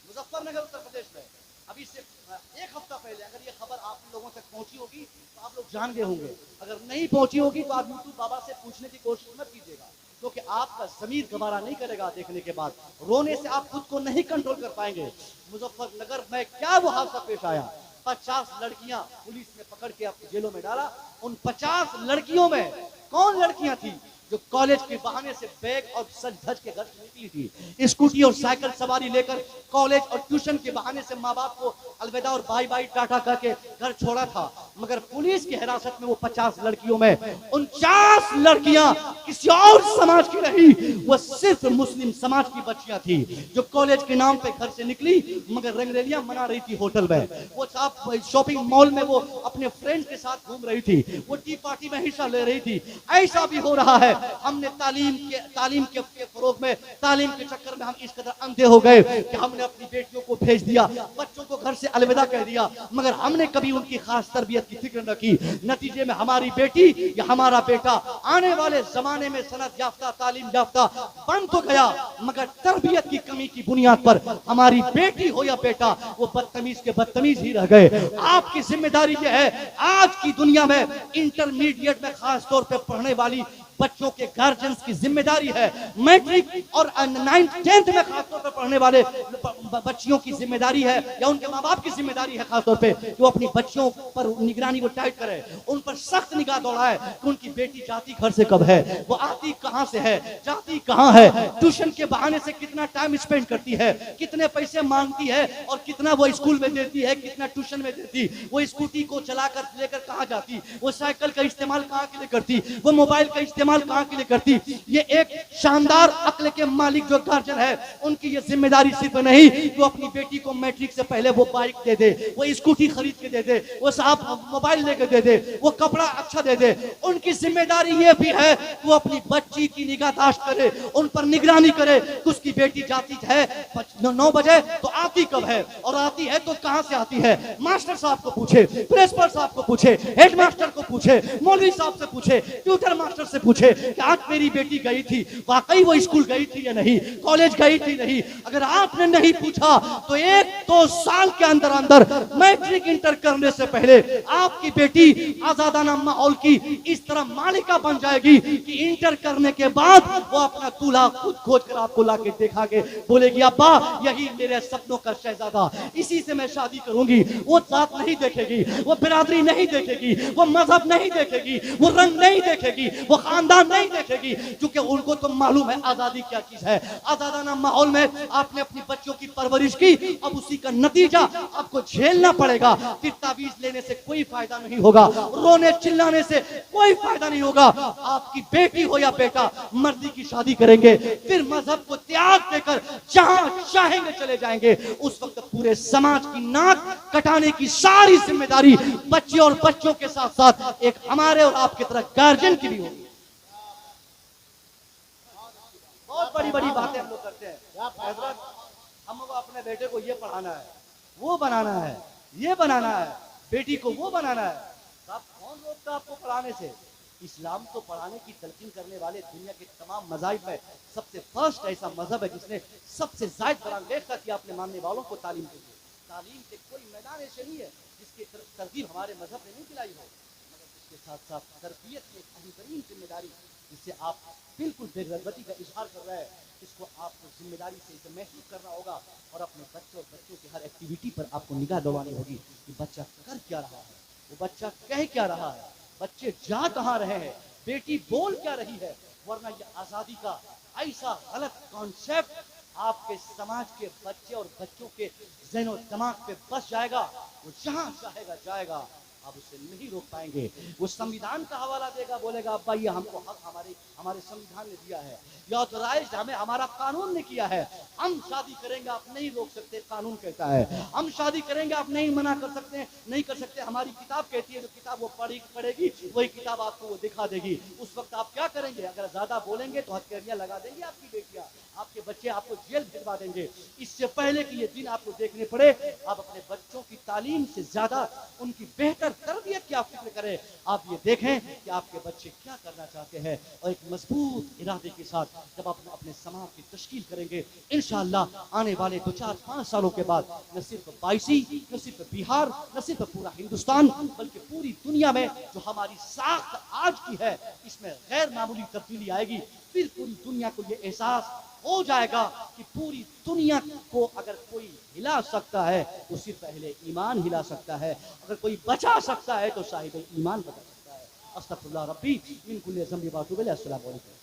मुजफ्फरनगर उत्तर प्रदेश में अभी से एक हफ्ता पहले अगर ये खबर आप लोगों तक पहुंची होगी तो आप लोग जान गए होंगे, अगर नहीं पहुंची होगी तो आप यूट्यूब बाबा से पूछने की कोशिश मत कीजिएगा, क्योंकि आपका ज़मीर गवारा नहीं करेगा देखने के बाद, रोने से आप खुद को नहीं कंट्रोल कर पाएंगे। मुजफ्फरनगर में क्या वो हादसा पेश आया, 50 लड़कियां पुलिस ने पकड़ के अपनी जेलों में डाला। उन 50 लड़कियों में कौन लड़कियां थी जो कॉलेज के बहाने से बैग और सज धज के घर से निकली थी, स्कूटी और साइकिल सवारी लेकर कॉलेज और ट्यूशन के बहाने से माँ बाप को अलविदा और बाई बाई टाटा करके घर छोड़ा था। मगर पुलिस की हिरासत में वो 50 लड़कियों में 49 लड़कियां किसी और समाज की नहीं, वो सिर्फ मुस्लिम समाज की बच्चियां थी जो कॉलेज के नाम पे घर से निकली, मगर रंगरेलियां मना रही थी होटल में, वो साहब शॉपिंग मॉल में वो अपने फ्रेंड्स के साथ घूम रही थी, वो टी पार्टी में हिस्सा ले रही थी। ऐसा भी हो रहा है। हमने तालीम के फरोग में, तालीम के चक्कर में हम इस कदर अंधे हो गए कि हमने अपनी बेटियों को भेज दिया, बच्चों को घर से अलविदा कह दिया, मगर हमने कभी उनकी खास तरबियत की फिक्र न की। नतीजे में हमारी बेटी या हमारा बेटा आने वाले जमाने में सनत याफ्ता, तालीम याफ्ता बन तो गया, मगर तरबियत की कमी की बुनियाद पर हमारी बेटी हो या बेटा वो बदतमीज के बदतमीज ही रह गए। आपकी जिम्मेदारी यह है, आज की दुनिया में इंटरमीडिएट में खास तौर पर पढ़ने वाली बच्चों के गार्जियंस की जिम्मेदारी है, मैट्रिक और 9th 10th में खासतौर पर पढ़ने वाले बच्चियों की जिम्मेदारी है या उनके माँ बाप की जिम्मेदारी है खासतौर पे कि वो अपनी बच्चियों पर निगरानी को टाइट करे, उन पर सख्त निगाह दौड़ाए कि उनकी बेटी जाती घर से कब है, वो आती कहाँ से है, जाती कहाँ है, ट्यूशन के बहाने से कितना टाइम स्पेंड करती है, कितने पैसे मांगती है और कितना वो स्कूल में देती है, कितना ट्यूशन में देती, वो स्कूटी को चलाकर लेकर कहाँ जाती, वो साइकिल का इस्तेमाल कहाँ के लिए करती, वो मोबाइल का इस्तेमाल कहां के लिए करती। ये एक शानदार अक्ल के मालिक जो गार्जियन है, उनकी ये जिम्मेदारी सिर्फ नहीं कि वो अपनी बेटी को मैट्रिक से पहले वो बाइक दे दे, वो स्कूटी खरीद के दे दे, वो साहब मोबाइल लेके दे दे, वो कपड़ा अच्छा दे दे। उनकी जिम्मेदारी ये भी है कि वो अपनी बच्ची की निगाहदाश्त करे, उन पर निगरानी करे कि उसकी बेटी जाती है 9 बजे तो आती कब है, और आती है तो कहां से आती है। मास्टर साहब को पूछे, प्रिंसिपल साहब को पूछे, हेड मास्टर को पूछे, मौलवी साहब से पूछे, ट्यूटर मास्टर से पूछे कि आज मेरी बेटी गई थी, वाकई वो स्कूल गई थी या नहीं, कॉलेज गई थी नहीं। अगर आपने नहीं पूछा तो 1-2 साल के अंदर अंदर मैट्रिक इंटर करने से पहले आपकी बेटी आजादाना माहौल की इस तरह मालिका बन जाएगी कि इंटर करने के बाद वो अपना दूल्हा खुद खोज कर आपको लाके दिखा के बोलेगी, अब्बा यही मेरे सपनों का शहजादा, इसी से मैं शादी करूंगी। वो जात नहीं देखेगी, वो बिरादरी नहीं देखेगी, वो मजहब नहीं देखेगी, वो रंग नहीं देखेगी, वो खानदान नहीं देखेगी, क्योंकि उनको तो मालूम है आजादी क्या चीज है। आजादाना माहौल में आपने अपनी बच्चों की परवरिश की, अब उसी का नतीजा आपको झेलना पड़ेगा। फिर ताबीज लेने से कोई फायदा नहीं होगा, रोने चिल्लाने से कोई फायदा नहीं होगा। आपकी बेटी हो या बेटा मर्दी की शादी करेंगे, फिर मजहब को त्याग देकर जहां चाहेंगे चले जाएंगे। उस वक्त पूरे समाज की नाक कटाने की सारी जिम्मेदारी बच्चे और बच्चों के साथ साथ एक हमारे और आपकी तरह गार्जियन की भी होगी। बहुत बड़ी बड़ी बातें हम लोग करते हैं, हजरत हमको अपने बेटे को ये पढ़ाना है, वो बनाना है, ये बनाना है, बेटी को वो बनाना है। साहब कौन रोकता आपको पढ़ाने से? इस्लाम तो पढ़ाने की तलकीन करने वाले दुनिया के तमाम मज़ाहिब में सबसे फर्स्ट ऐसा मजहब है जिसने सबसे ज़ायद बरांगेज़ किया अपने मानने वालों को तालीम के लिए। तालीम के कोई मैदान ऐसे नहीं है जिसकी तरजीह हमारे मजहब ने नहीं दिलाई हो, मगर इसके साथ साथ तरबियत की एक अहम तरीन जिम्मेदारी जिससे आप बिल्कुल बेगरबती का इजहार कर रहे हैं, इसको आपको जिम्मेदारी से इसे महसूस करना होगा और अपने बच्चों और बच्चों की हर एक्टिविटी पर आपको निगाह दौड़ानी होगी कि बच्चा कर क्या रहा है, वो बच्चा कह क्या रहा है, बच्चे जा कहाँ रहे हैं, बेटी बोल क्या रही है, वरना ये आजादी का ऐसा गलत कॉन्सेप्ट आपके समाज के बच्चे और बच्चों के ज़हन दिमाग पे बस जाएगा, वो जहां चाहेगा जाएगा, आप उसे नहीं रोक पाएंगे। वो संविधान का हवाला देगा, बोलेगा अब्बा ये हमको हक हमारे संविधान ने दिया है, या ऑथराइज्ड हमें हमारा कानून ने किया है, हम शादी करेंगे आप नहीं रोक सकते, कानून कहता है, हम शादी करेंगे आप नहीं मना कर सकते, नहीं कर सकते, हमारी किताब कहती है, जो किताब वो पढ़ेगी वही किताब आपको वो दिखा देगी। उस वक्त आप क्या करेंगे, अगर ज्यादा बोलेंगे तो हथकड़ियां लगा देंगे आपकी बेटियां, आपके बच्चे आपको जेल भिजवा देंगे। इससे पहले कि ये दिन आपको देखने पड़े, आप अपने बच्चों की तालीम से ज्यादा उनकी बेहतर तरबियत की आप फिक्र करें। आप ये देखें कि आपके बच्चे क्या करना चाहते हैं, और एक मजबूत इरादे के साथ जब आप अपने समाज की तश्कील करेंगे, इंशाअल्लाह आने वाले 2-4-5 सालों के बाद न सिर्फ बायसी, न सिर्फ बिहार, न सिर्फ पूरा हिंदुस्तान, बल्कि पूरी दुनिया में जो हमारी साख आज की है, इसमें गैर मामूली तब्दीली आएगी। फिर पूरी दुनिया को ये एहसास हो जाएगा कि पूरी दुनिया को अगर कोई हिला सकता है तो सिर्फ पहले ईमान हिला सकता है, अगर कोई बचा सकता है तो साहिब ईमान बचा सकता है। अस्तगफिरुल्लाह रब्बी मिन कुल्ली ज़ंबि व अतूबु इलैह। अस्सलामु अलैकुम।